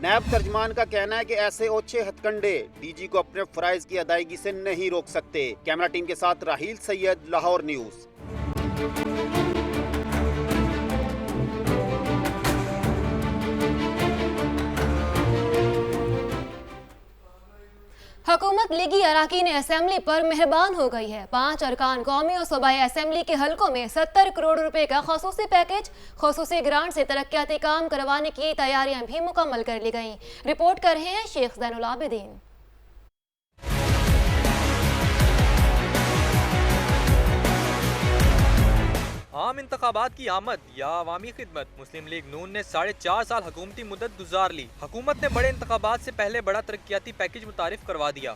नैब तर्जमान का कहना है कि ऐसे ओछे हथकंडे DG को अपने फराइज की अदायगी से नहीं रोक सकते। कैमरा टीम के साथ राहील सैयद, लाहौर न्यूज। हुकूमत लीगी अराकीन असेंबली पर मेहरबान हो गई है। 5 अरकान कौमी और सूबाई असेंबली के हलकों में 70 करोड़ रुपए का खसूसी पैकेज, खसूसी ग्रांट से तरक्याती काम करवाने की तैयारियां भी मुकम्मल कर ली गईं। रिपोर्ट कर रहे हैं शेख ज़ैनुल आबिदीन। आम इंतखाबात की आमद या अवामी खिदमत। मुस्लिम लीग नून ने 4.5 साल हुकूमती मुद्दत गुजार ली। हुकूमत ने बड़े इंतखाबात से पहले बड़ा तरक्याती पैकेज मुतारिफ करवा दिया।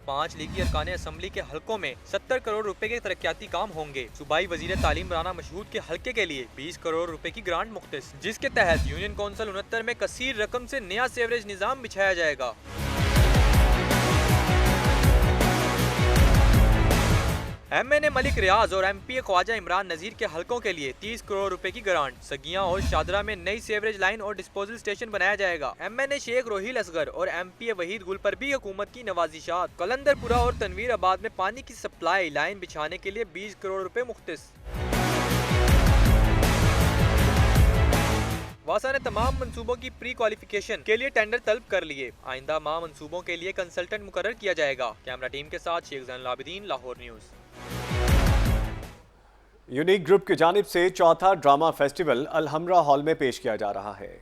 5 लीगी अरकान असम्बली के हलकों में 70 करोड़ रुपए के तरक्याती काम होंगे। सूबाई वजीर तालीम राना मशहूद के हलके के लिए 20 करोड़ रुपए की ग्रांट मुख्तस, जिसके तहत यूनियन कौंसिल 69 में कसीर रकम से नया सेवरेज निज़ाम बिछाया जाएगा। MNA मलिक रियाज और MPA ख्वाजा इमरान नजीर के हलकों के लिए 30 करोड़ रुपए की ग्रांट। सगियां और शादरा में नई सेवरेज लाइन और डिस्पोजल स्टेशन बनाया जाएगा। MNA शेख रोहिल असगर और MPA वहीद गुल पर भी हुकूमत की नवाजिशात। कलंदरपुरा और तनवीर आबाद में पानी की सप्लाई लाइन बिछाने के लिए 20 करोड़ रुपए मुख्तस। वासा ने तमाम मंसूबों की प्री क्वालिफिकेशन के लिए टेंडर तलब कर लिए। आइंदा माह मंसूबों के लिए कंसल्टेंट मुकर्रर किया जाएगा। कैमरा टीम के साथ Sheikh Zainul Abidin, Lahore news. Unique group की जानिब से चौथा ड्रामा फेस्टिवल अलहमरा हॉल में पेश किया जा रहा है।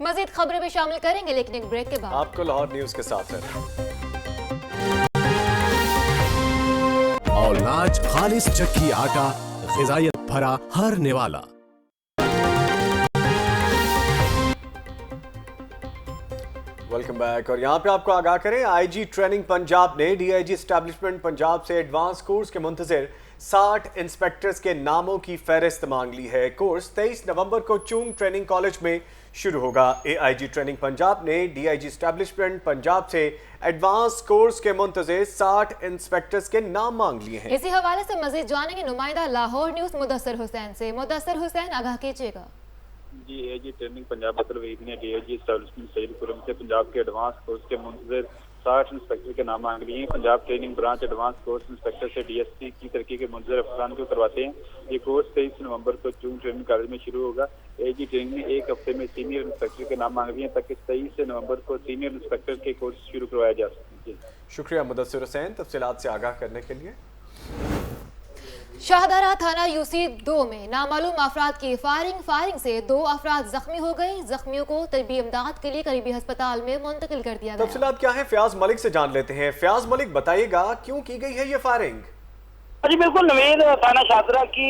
मजीद खबरें भी शामिल करेंगे, लेकिन एक ब्रेक के बाद आपको लाहौर न्यूज के साथ है। और नाच खालिस चक्की आटा, ग़िज़ायत भरा हर निवाला। Welcome back. और यहाँ पे आपको आगाह करें, IG ट्रेनिंग पंजाब ने DIG एस्टैब्लिशमेंट पंजाब से एडवांस कोर्स के मुंतज़िर 60 इंस्पेक्टर्स के नामों की फहरिस्त मांग ली है। कोर्स 23 नवंबर को चूंग ट्रेनिंग कॉलेज में शुरू होगा। AIG ट्रेनिंग पंजाब ने DIG एस्टैब्लिशमेंट पंजाब से एडवांस कोर्स के मुंतज़िर 60 इंस्पेक्टर्स के नाम मांग लिए हैं। इसी हवाले से मजीद जानेंगे नुमाइंदा लाहौर न्यूज़ मुदस्सिर हुसैन से। मुदस्सिर हुसैन, आगाह कीजिएगा। जी, AIG ट्रेनिंग पंजाब अब्दुल वहीद ने DIG एस्टैब्लिशमेंट सईदपुरम से पंजाब के एडवांस कोर्स के मुंतज़िर 60 इंस्पेक्टर के नाम मांग लिए हैं। Punjab training branch advance course inspector से DSP की तरक्की के मुंतज़िर अफसरान को करवाते हैं। ये कोर्स 23 नवंबर को चूंग ट्रेनिंग कॉलेज में शुरू होगा। AIG ट्रेनिंग ने एक हफ्ते में सीनियर इंस्पेक्टर के नाम मांग लिए हैं ताकि 23 नवंबर को सीनियर इंस्पेक्टर के कोर्स शुरू करवाया जा सके। शुक्रिया मुदस्सिर हुसैन तफसीलात से आगाह करने के लिए। शाहदारा थाना UC 2 में नामालूम अफराद की फायरिंग से 2 अफराद जख्मी हो गए। जख्मियों को तबी इमदाद के लिए करीबी अस्पताल में मुंतकिल कर दिया गया। तफसीलात क्या है, फयाज मलिक से जान लेते हैं। फयाज मलिक, बताइएगा क्यों की गई है ये फायरिंग? जी बिल्कुल नवीद, थाना शाहदरा की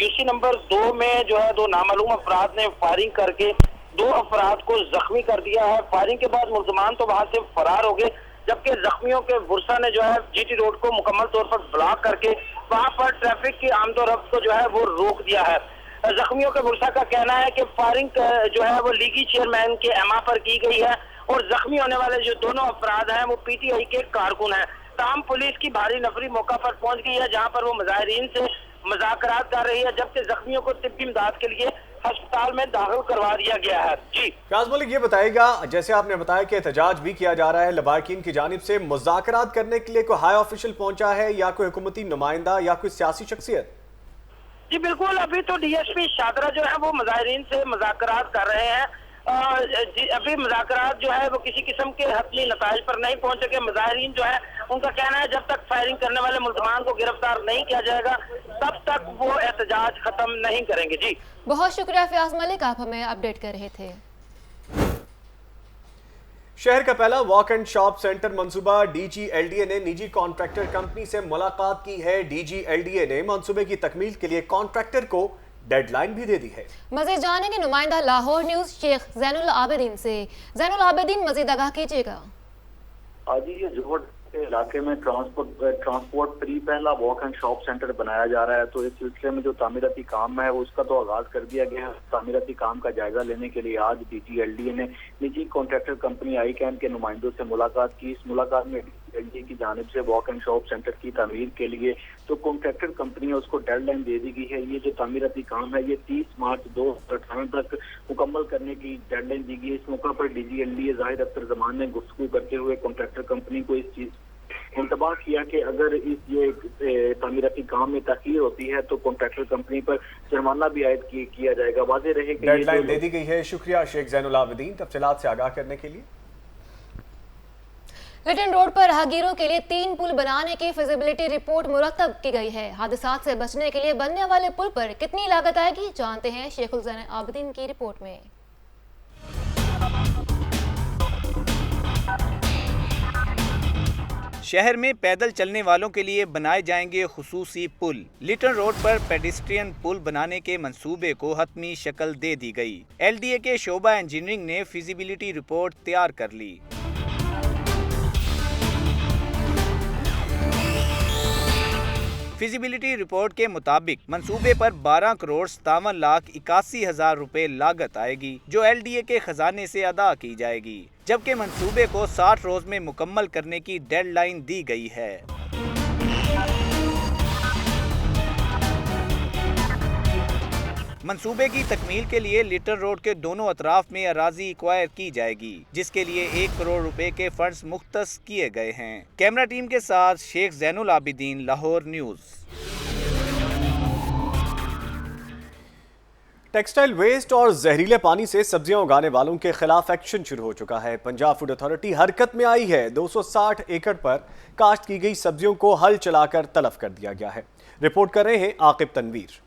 UC नंबर 2 में जो है 2 नामालूम अफराद ने फायरिंग करके 2 अफराद को जख्मी कर दिया है। फायरिंग के बाद मुल्ज़िमान तो वहां से फरार हो गए, जबकि जख्मियों के बुरसा ने जो है GT रोड को मुकम्मल तौर पर ब्लॉक करके वहां पर ट्रैफिक की आमदोरफ्त को जो है वो रोक दिया है। जख्मियों के बुरसा का कहना है कि फायरिंग जो है वो लीगी चेयरमैन के एमा पर की गई है और जख्मी होने वाले जो दोनों अफराद हैं वो PTI के कारकुन हैं। तमाम पुलिस की भारी नफरी मौका पर पहुंच गई है, जहां पर वो मुजाहिरीन से मुज़ाकरात कर रही है, जबकि जख्मियों को तिब्बी इमदाद के लिए अस्पताल में दाखिल करवा दिया गया है। जी फयाज मलिक, ये बताएगा, जैसे आपने बताया कि एहतजाज भी किया जा रहा है लवाकिन की जानिब से, मुज़ाकरात करने के लिए कोई हाई ऑफिशियल पहुंचा है या कोई हुकूमती नुमाइंदा या कोई सियासी शख्सियत? जी बिल्कुल, अभी तो DSP शाहदरा जो है वो मुजाहिरीन से मुज़ाकरात कर रहे हैं। अभी मुज़ाकरात जो है वो किसी किस्म के हतमी नताइज पर नहीं पहुंच सके। मुजाहिरीन जो है उनका कहना है जब तक फायरिंग करने वाले मुल्ज़िमान को गिरफ्तार नहीं किया जाएगा तब तक वो एहतजाज खत्म नहीं करेंगे। जी बहुत शुक्रिया फयाज मलिक, आप हमें अपडेट कर रहे थे। शहर का पहला वॉक एंड शॉप सेंटर मंसूबा DG LDA ने निजी कॉन्ट्रैक्टर कंपनी से मुलाकात की है। DG LDA ने मंसूबे की तकमील के लिए कॉन्ट्रैक्टर को डेडलाइन भी दे दी है। मजीद जानेंगे नुमाइंदा लाहौर न्यूज़ शेख ज़ैनुल आबिदीन से। ज़ैनुल आबिदीन, मजीद आगाह कीजिएगा। आज ये जोड़ के इलाके में ट्रांसपोर्ट फ्री पहला वॉक एंड शॉप सेंटर बनाया जा रहा है, तो इस सिलसिले में जो तामीराती काम है उसका तो आगाज कर दिया गया है। तामीराती काम का जायजा लेने के लिए आज DG LDA ने निजी कॉन्ट्रैक्टर कंपनी ICAM के नुमाइंदों से मुलाकात की। इस मुलाकात में LDA की जानिब से वॉक एंड शॉप सेंटर की तामीर के लिए तो कॉन्ट्रैक्टर कंपनी है उसको डेडलाइन दे दी गई है। ये जो तामीराती काम है ये 30 मार्च 2018 तक मुकम्मल करने की डेडलाइन दी गई है। इस मौका पर DG LDA जाहिर अख्तर जमान ने गुफ्तगू करते हुए कॉन्ट्रैक्टर कंपनी को इस चीज इंतबाह किया कि अगर इस ये तामीराती काम में ताखीर होती है तो कॉन्ट्रैक्टर कंपनी पर जुर्माना भी आयद किया जाएगा। वाज़ेह रहे कि डेडलाइन दे दी गई है। शुक्रिया शेख ज़ैनुल आबिदीन तफसीलात से आगाह करने के लिए। लिटन रोड पर राहगीरों के लिए 3 पुल बनाने की फिजिबिलिटी रिपोर्ट मुरतब की गई है। हादसात से बचने के लिए बनने वाले पुल पर कितनी लागत आएगी, जानते हैं शेख ज़ैनुल आबिदीन की रिपोर्ट में। शहर में पैदल चलने वालों के लिए बनाए जाएंगे खुसूसी पुल। लिटन रोड पर पेडिस्ट्रियन पुल बनाने के मंसूबे को हतमी शक्ल दे दी गई। LDA के शोबा इंजीनियरिंग ने फिजिबिलिटी रिपोर्ट तैयार कर ली। फिजिबिलिटी रिपोर्ट के मुताबिक मंसूबे पर 12 करोड़ 57,81,000 रुपए लागत आएगी, जो LDA के खजाने से अदा की जाएगी, जबकि मंसूबे को 60 रोज में मुकम्मल करने की डेडलाइन दी गई है। मंसूबे की तकमील के लिए लिटन रोड के दोनों अतराफ में अराजी एक्वायर की जाएगी, जिसके लिए 1 करोड़ रुपए के फंड्स मुख्तस किए गए हैं। कैमरा टीम के साथ Sheikh Zainul Abidin, Lahore news. Textile waste और जहरीले पानी से सब्जियां उगाने वालों के खिलाफ एक्शन शुरू हो चुका है। पंजाब फूड अथॉरिटी हरकत में आई है। 260 एकड़ पर काश्त की गई सब्जियों को हल चलाकर तलफ कर दिया गया है। रिपोर्ट कर रहे हैं आकिब तनवीर।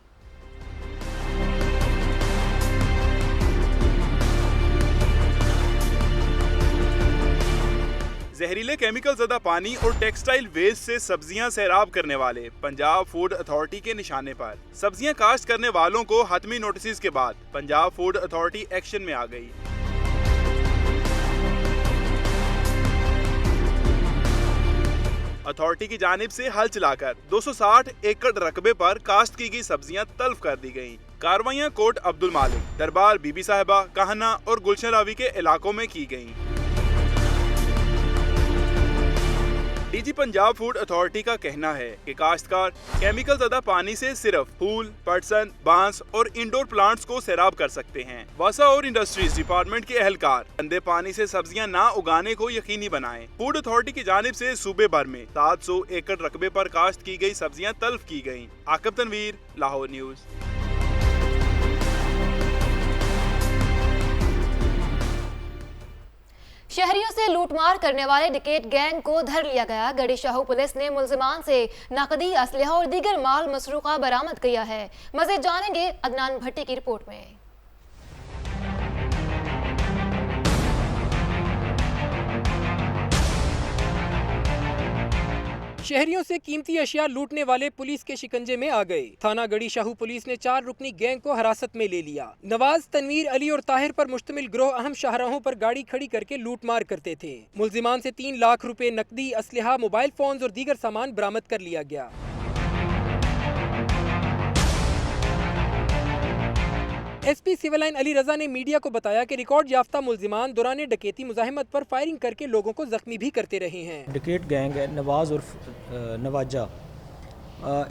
जहरीले केमिकल ज़दा पानी और टेक्सटाइल वेस्ट से सब्जियां सैराब करने वाले पंजाब फूड अथॉरिटी के निशाने पर। सब्जियां काश्त करने वालों को हतमी नोटिस के बाद पंजाब फूड अथॉरिटी एक्शन में आ गई। अथॉरिटी की जानिब से हल चलाकर 260 एकड़ रकबे पर काश्त की गई सब्जियां तल्फ कर दी गयी। कार्रवाइयां कोट अब्दुल मालिक, दरबार बीबी साहिबा, कहना और गुलशन रावी के इलाकों में की गयी। डीजी पंजाब फूड अथॉरिटी का कहना है कि काश्तकार केमिकल ज़दा पानी से सिर्फ फूल, पटसन, बांस और इंडोर प्लांट्स को सैराब कर सकते हैं। वसा और इंडस्ट्रीज डिपार्टमेंट के एहलकार गंदे पानी से सब्जियां ना उगाने को यकीनी बनाएं। फूड अथॉरिटी की जानिब से सूबे भर में 700 एकड़ रकबे पर काश्त की गई सब्जियां तल्फ की गयी। आकिब तनवीर, लाहौर न्यूज। शहरियों से लूटमार करने वाले डिकेट गैंग को धर लिया गया। गढ़ी शाहू पुलिस ने मुल्जिमान से नकदी, असलहा और दीगर माल मसरूका बरामद किया है। मज़ीद जानेंगे अदनान भट्टी की रिपोर्ट में। शहरियों से कीमती अशिया लूटने वाले पुलिस के शिकंजे में आ गए। थाना गढ़ी शाहू पुलिस ने 4 रुकनी गैंग को हिरासत में ले लिया। नवाज, तनवीर, अली और ताहिर पर मुश्तमिल गिरोह अहम शाहराहों पर गाड़ी खड़ी करके लूटमार करते थे। मुल्जिमान से 3 लाख रुपए नकदी, असलहा, मोबाइल फोन्स और दीगर सामान बरामद कर लिया गया। एसपी सिविल लाइन अली रजा ने मीडिया को बताया कि रिकॉर्ड याफ्ता मुल्जिमान दौरान डकैती मुजाहिमत पर फायरिंग करके लोगों को जख्मी भी करते रहे हैं। डिकेट गैंग है नवाज और नवाजा।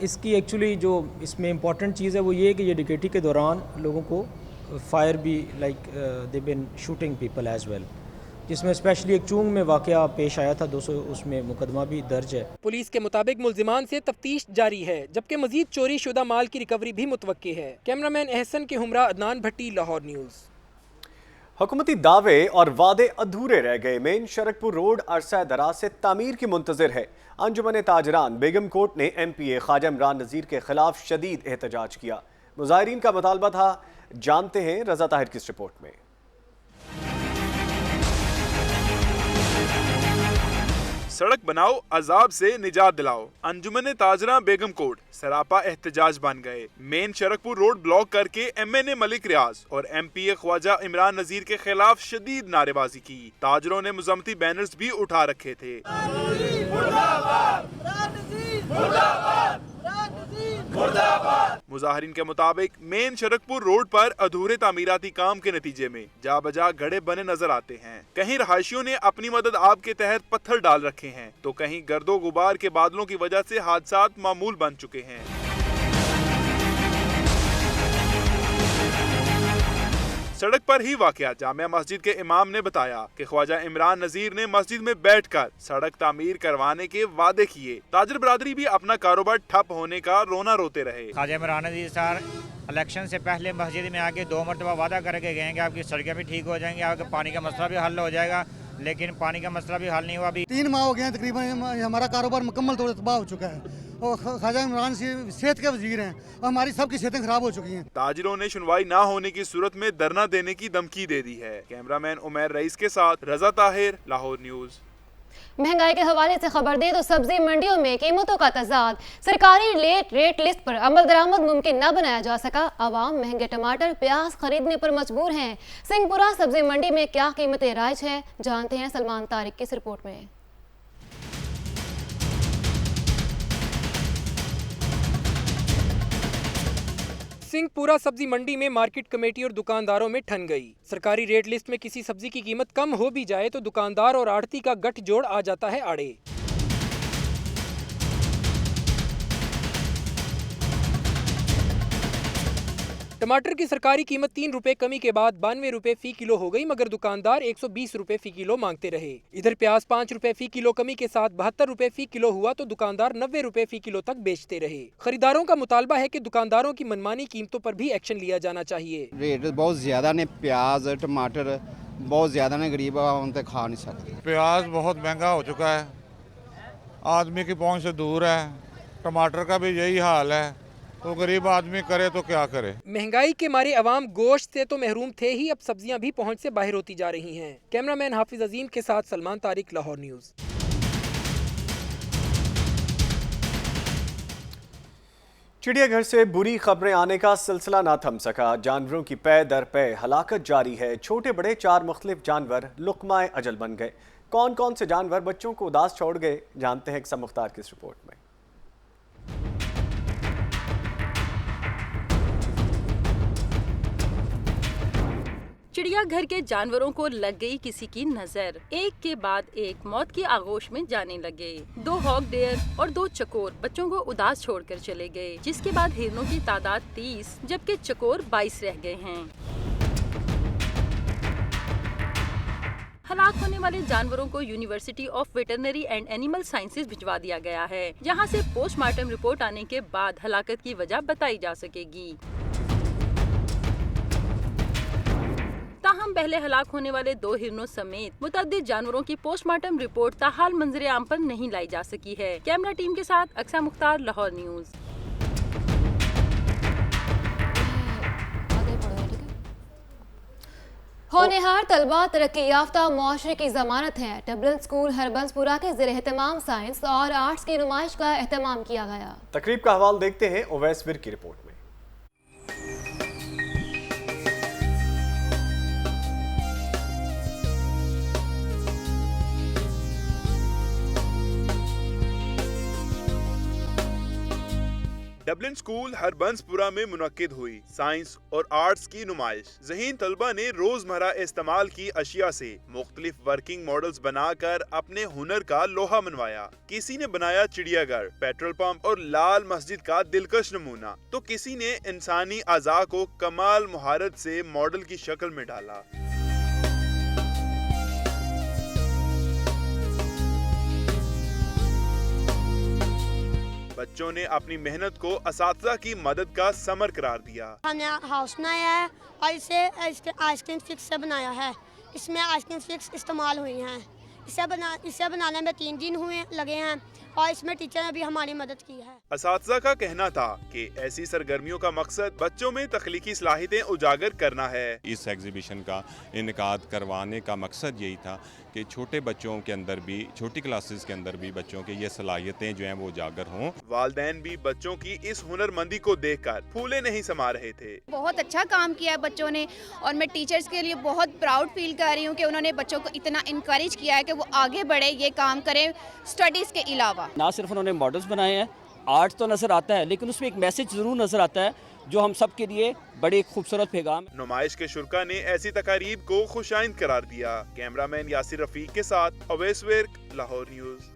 इसकी एक्चुअली जो इसमें इम्पॉर्टेंट चीज़ है वो ये है कि ये डिकेटी के दौरान लोगों को फायर भी like they been shooting people as well, जिसमें स्पेशली एक चूंग में वाकया पेश आया था 200, उसमें मुकदमा भी दर्ज है। पुलिस के मुताबिक मुल्जिमान से तफ्तीश जारी है, जबकि मजीद चोरी शुदा माल की रिकवरी भी मुतवक्की है। कैमरामैन एहसन के हमरा, अदनान भट्टी, लाहौर न्यूज़। हुकूमती दावे और वादे अधूरे रह गए। मेन शरकपुर रोड अरसा दराज से तामीर की मुंतजर है। अंजुमन ताजरान बेगम कोट ने MPA ख्वाजा इमरान नज़ीर के खिलाफ शदीद एहतजाज किया। मुजाहिरीन का मुतालबा था। जानते हैं रजा ताहिर की इस रिपोर्ट में। सड़क बनाओ, अजाब से निजात दिलाओ। अंजुमन ताजरा बेगम कोट सरापा एहतजाज बन गए। मेन शरकपुर रोड ब्लॉक करके MNA मलिक रियाज और MPA ख्वाजा इमरान नज़ीर के खिलाफ शदीद नारेबाजी की। ताजरों ने मुजम्मती बैनर्स भी उठा रखे थे। मुजाहिरीन के मुताबिक मेन शरकपुर रोड पर अधूरे तामीराती काम के नतीजे में जा बजा गड्ढे बने नजर आते हैं। कहीं रहायशियों ने अपनी मदद आप के तहत पत्थर डाल रखे हैं, तो कहीं गर्दो गुबार के बादलों की वजह से हादसात मामूल बन चुके हैं। सड़क पर ही वाकया जामिया मस्जिद के इमाम ने बताया कि ख्वाजा इमरान नज़ीर ने मस्जिद में बैठकर सड़क तामीर करवाने के वादे किए। ताजर बरादरी भी अपना कारोबार ठप होने का रोना रोते रहे। ख्वाजा इमरान नज़ीर सर इलेक्शन से पहले मस्जिद में आके 2 मरतबा वादा करके गए कि आपकी सड़कें भी ठीक हो जाएंगी, आपका पानी का मसला भी हल हो जाएगा, लेकिन पानी का मसला भी हल नहीं हुआ। अभी 3 माह हो गए तकरीबन हमारा कारोबार मुकम्मल तौर पर तबाह हो चुका है और ख्वाजा इमरान सेहत के वजीर हैं और हमारी सबकी सेहतें खराब हो चुकी हैं। ताजिरों ने सुनवाई ना होने की सूरत में धरना देने की धमकी दे दी है। कैमरामैन उमैर रईस के साथ रजा ताहिर, लाहौर न्यूज़। महंगाई के हवाले से खबर दे तो सब्जी मंडियों में कीमतों का तजाद, सरकारी रेट लिस्ट पर अमल दरामद मुमकिन न बनाया जा सका। आवाम महंगे टमाटर, प्याज खरीदने पर मजबूर हैं। सिंहपुरा सब्जी मंडी में क्या कीमतें राइज है, जानते हैं सलमान तारिक की इस रिपोर्ट में। सिंहपुरा सब्जी मंडी में मार्केट कमेटी और दुकानदारों में ठन गई। सरकारी रेट लिस्ट में किसी सब्जी की कीमत कम हो भी जाए तो दुकानदार और आड़ती का गठजोड़ आ जाता है आड़े। टमाटर की सरकारी कीमत 3 रुपए कमी के बाद 92 रुपए फी किलो हो गई, मगर दुकानदार 120 रुपए फी किलो मांगते रहे। इधर प्याज 5 रुपए फी किलो कमी के साथ 72 रुपए फी किलो हुआ तो दुकानदार 90 रुपए फी किलो तक बेचते रहे। खरीदारों का मुतालबा है कि दुकानदारों की मनमानी कीमतों पर भी एक्शन लिया जाना चाहिए। रेट बहुत ज्यादा ने, प्याज टमाटर बहुत ज्यादा ने, गरीब आवाम तो खा नहीं सकते। प्याज बहुत महंगा हो चुका है, आदमी की पहुँच से दूर है। टमाटर का भी यही हाल है, तो गरीब आदमी करे तो क्या करे। महंगाई के मारे अवाम गोश्त से तो महरूम थे ही, अब सब्जियां भी पहुंच से बाहर होती जा रही हैं। कैमरामैन हाफिज अजीम के साथ सलमान तारिक, लाहौर न्यूज़। चिड़ियाघर से बुरी खबरें आने का सिलसिला ना थम सका। जानवरों की पै दर पै हलाकत जारी है। छोटे बड़े 4 मुख्तलिफ जानवर लुकमाए अजल बन गए। कौन कौन से जानवर बच्चों को उदास छोड़ गए, जानते हैं इकसम मुख्तार की इस रिपोर्ट में। चिड़ियाघर के जानवरों को लग गई किसी की नजर, एक के बाद एक मौत की आगोश में जाने लगे। 2 हॉक डेयर और 2 चकोर बच्चों को उदास छोड़कर चले गए, जिसके बाद हिरणों की तादाद 30 जबकि चकोर 22 रह गए हैं। हलाक होने वाले जानवरों को university of veterinary and animal sciences भिजवा दिया गया है, जहां से पोस्टमार्टम रिपोर्ट आने के बाद हलाकत की वजह बताई जा सकेगी। ताहम पहले हलाक होने वाले 2 हिरणों समेत मुतअद्दिद जानवरों की पोस्टमार्टम रिपोर्ट ताहाल मंजर आम पर नहीं लाई जा सकी है। कैमरा टीम के साथ अक्सा मुख्तार, लाहौर न्यूज़। होनहार तलबा तरक्की याफ्ता मुआशरे की जमानत है। डबलिन स्कूल हरबंसपुरा के ज़ेर एहतमाम साइंस और आर्ट्स की नुमाइश का एहतमाम किया गया। तकरीब का हवाला देखते हैं उवैस विर की रिपोर्ट में। डबलिन स्कूल हरबंसपुरा में मुनक्किद हुई साइंस और आर्ट्स की नुमाइश। ज़हीन तलबा ने रोजमर्रा इस्तेमाल की अशिया से मुख्तलिफ वर्किंग मॉडल्स बनाकर अपने हुनर का लोहा मनवाया। किसी ने बनाया चिड़ियाघर, पेट्रोल पंप और लाल मस्जिद का दिलकश नमूना, तो किसी ने इंसानी अज़ा को कमाल मुहारत से मॉडल की शक्ल में डाला। बच्चों ने अपनी मेहनत को असातिज़ा की मदद का समर करार दिया। हमने हाउस बनाया है और इसे आइसक्रीम स्टिक्स से बनाया है। इसमें आइसक्रीम स्टिक्स इस्तेमाल हुई हैं। इसे बनाने में 3 दिन लगे हैं और इसमें टीचर ने भी हमारी मदद की है। असातिज़ा का कहना था कि ऐसी सरगर्मियों का मकसद बच्चों में तख्लीकी सलाहियतें उजागर करना है। इस एग्जीबिशन का इनेकाद करवाने का मकसद यही था कि छोटे बच्चों के अंदर भी, छोटी क्लासेस के अंदर भी बच्चों के ये सलाहियतें जो हैं वो उजागर हों। वालिदैन भी बच्चों की इस हुनरमंदी को देखकर फूले नहीं समा रहे थे। बहुत अच्छा काम किया है बच्चों ने और मैं टीचर्स के लिए बहुत प्राउड फील कर रही हूँ कि उन्होंने बच्चों को इतना इनकरेज किया है कि वो आगे बढ़े, ये काम करें स्टडीज़ के अलावा। ना सिर्फ उन्होंने मॉडल्स बनाए हैं, आर्ट तो नज़र आता है लेकिन उसमें एक मैसेज ज़रूर नज़र आता है जो हम सब के लिए बड़ी खूबसूरत पैगाम। नुमाइश के शुरका ने ऐसी तकारीब को खुशाइंद करार दिया। कैमरामैन यासिर रफीक के साथ Awais Virk, Lahore news.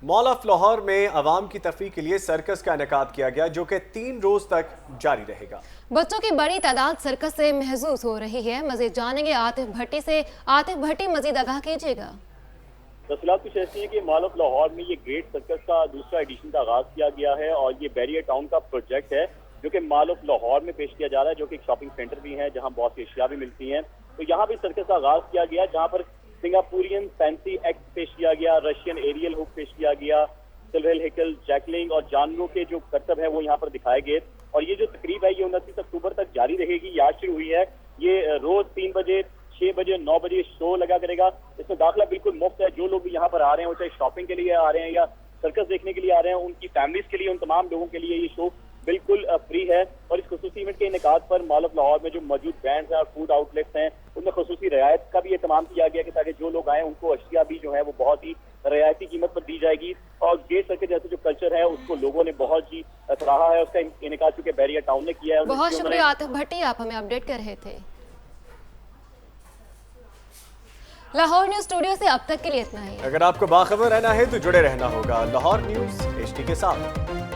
Mall of Lahore में आवाम की तफरीह के लिए सर्कस का इनेकाद किया गया, जो कि 3 रोज तक जारी रहेगा। बच्चों की बड़ी तादाद सर्कस से महसूस हो रही है। मजीद जानेंगे आतिफ भट्टी से। आतिफ भट्टी, मजीद आगाह कीजिएगा। तफसीलात कुछ ऐसी हैं कि मॉल ऑफ लाहौर में ये ग्रेट सर्कस का दूसरा एडिशन का आगाज किया गया है और ये बैरियर टाउन का प्रोजेक्ट है जो कि मॉल ऑफ लाहौर में पेश किया जा रहा है, जो कि एक शॉपिंग सेंटर भी है जहाँ बहुत सी अशिया भी मिलती हैं। तो यहाँ भी सर्कस का आगाज किया गया, जहाँ पर सिंगापुरियन फैंसी एक्ट पेश किया गया, रशियन एरियल हुक पेश किया गया, सिल्वर हिकल, जैकलिंग और जानवरों के जो करतब है वो यहाँ पर दिखाए गए। और ये जो तकरीब है ये 29 अक्टूबर तक जारी रहेगी। ये आज शुरू हुई है। ये रोज 3 बजे, 6 बजे, 9 बजे शो लगा करेगा। इसमें दाखिला बिल्कुल मुफ्त है। जो लोग भी यहाँ पर आ रहे हैं, वो चाहे शॉपिंग के लिए आ रहे हैं या सर्कस देखने के लिए आ रहे हैं, उनकी फैमिलीज के लिए, उन तमाम लोगों के लिए ये शो बिल्कुल फ्री है। और इस खुसूसी इवेंट के इनेकाद पर मॉल ऑफ लाहौर में जो मौजूद बैंड्स हैं और फूड आउटलेट्स हैं उनमें खुसूसी रियायत का भी एहतमाम किया गया कि ताकि जो लोग आए उनको अशिया भी जो है वो बहुत ही रियायती कीमत पर दी जाएगी। और गेट सर्कस जैसे जो कल्चर है उसको लोगों ने बहुत ही सराहा है। उसका इनेकाद चूंकि बैरियर टाउन ने किया है। बहुत शुक्रिया आतिफ भट्टी, आप हमें अपडेट कर रहे थे। लाहौर न्यूज़ स्टूडियो से अब तक के लिए इतना ही। अगर आपको बाखबर रहना है तो जुड़े रहना होगा लाहौर न्यूज़ HD के साथ।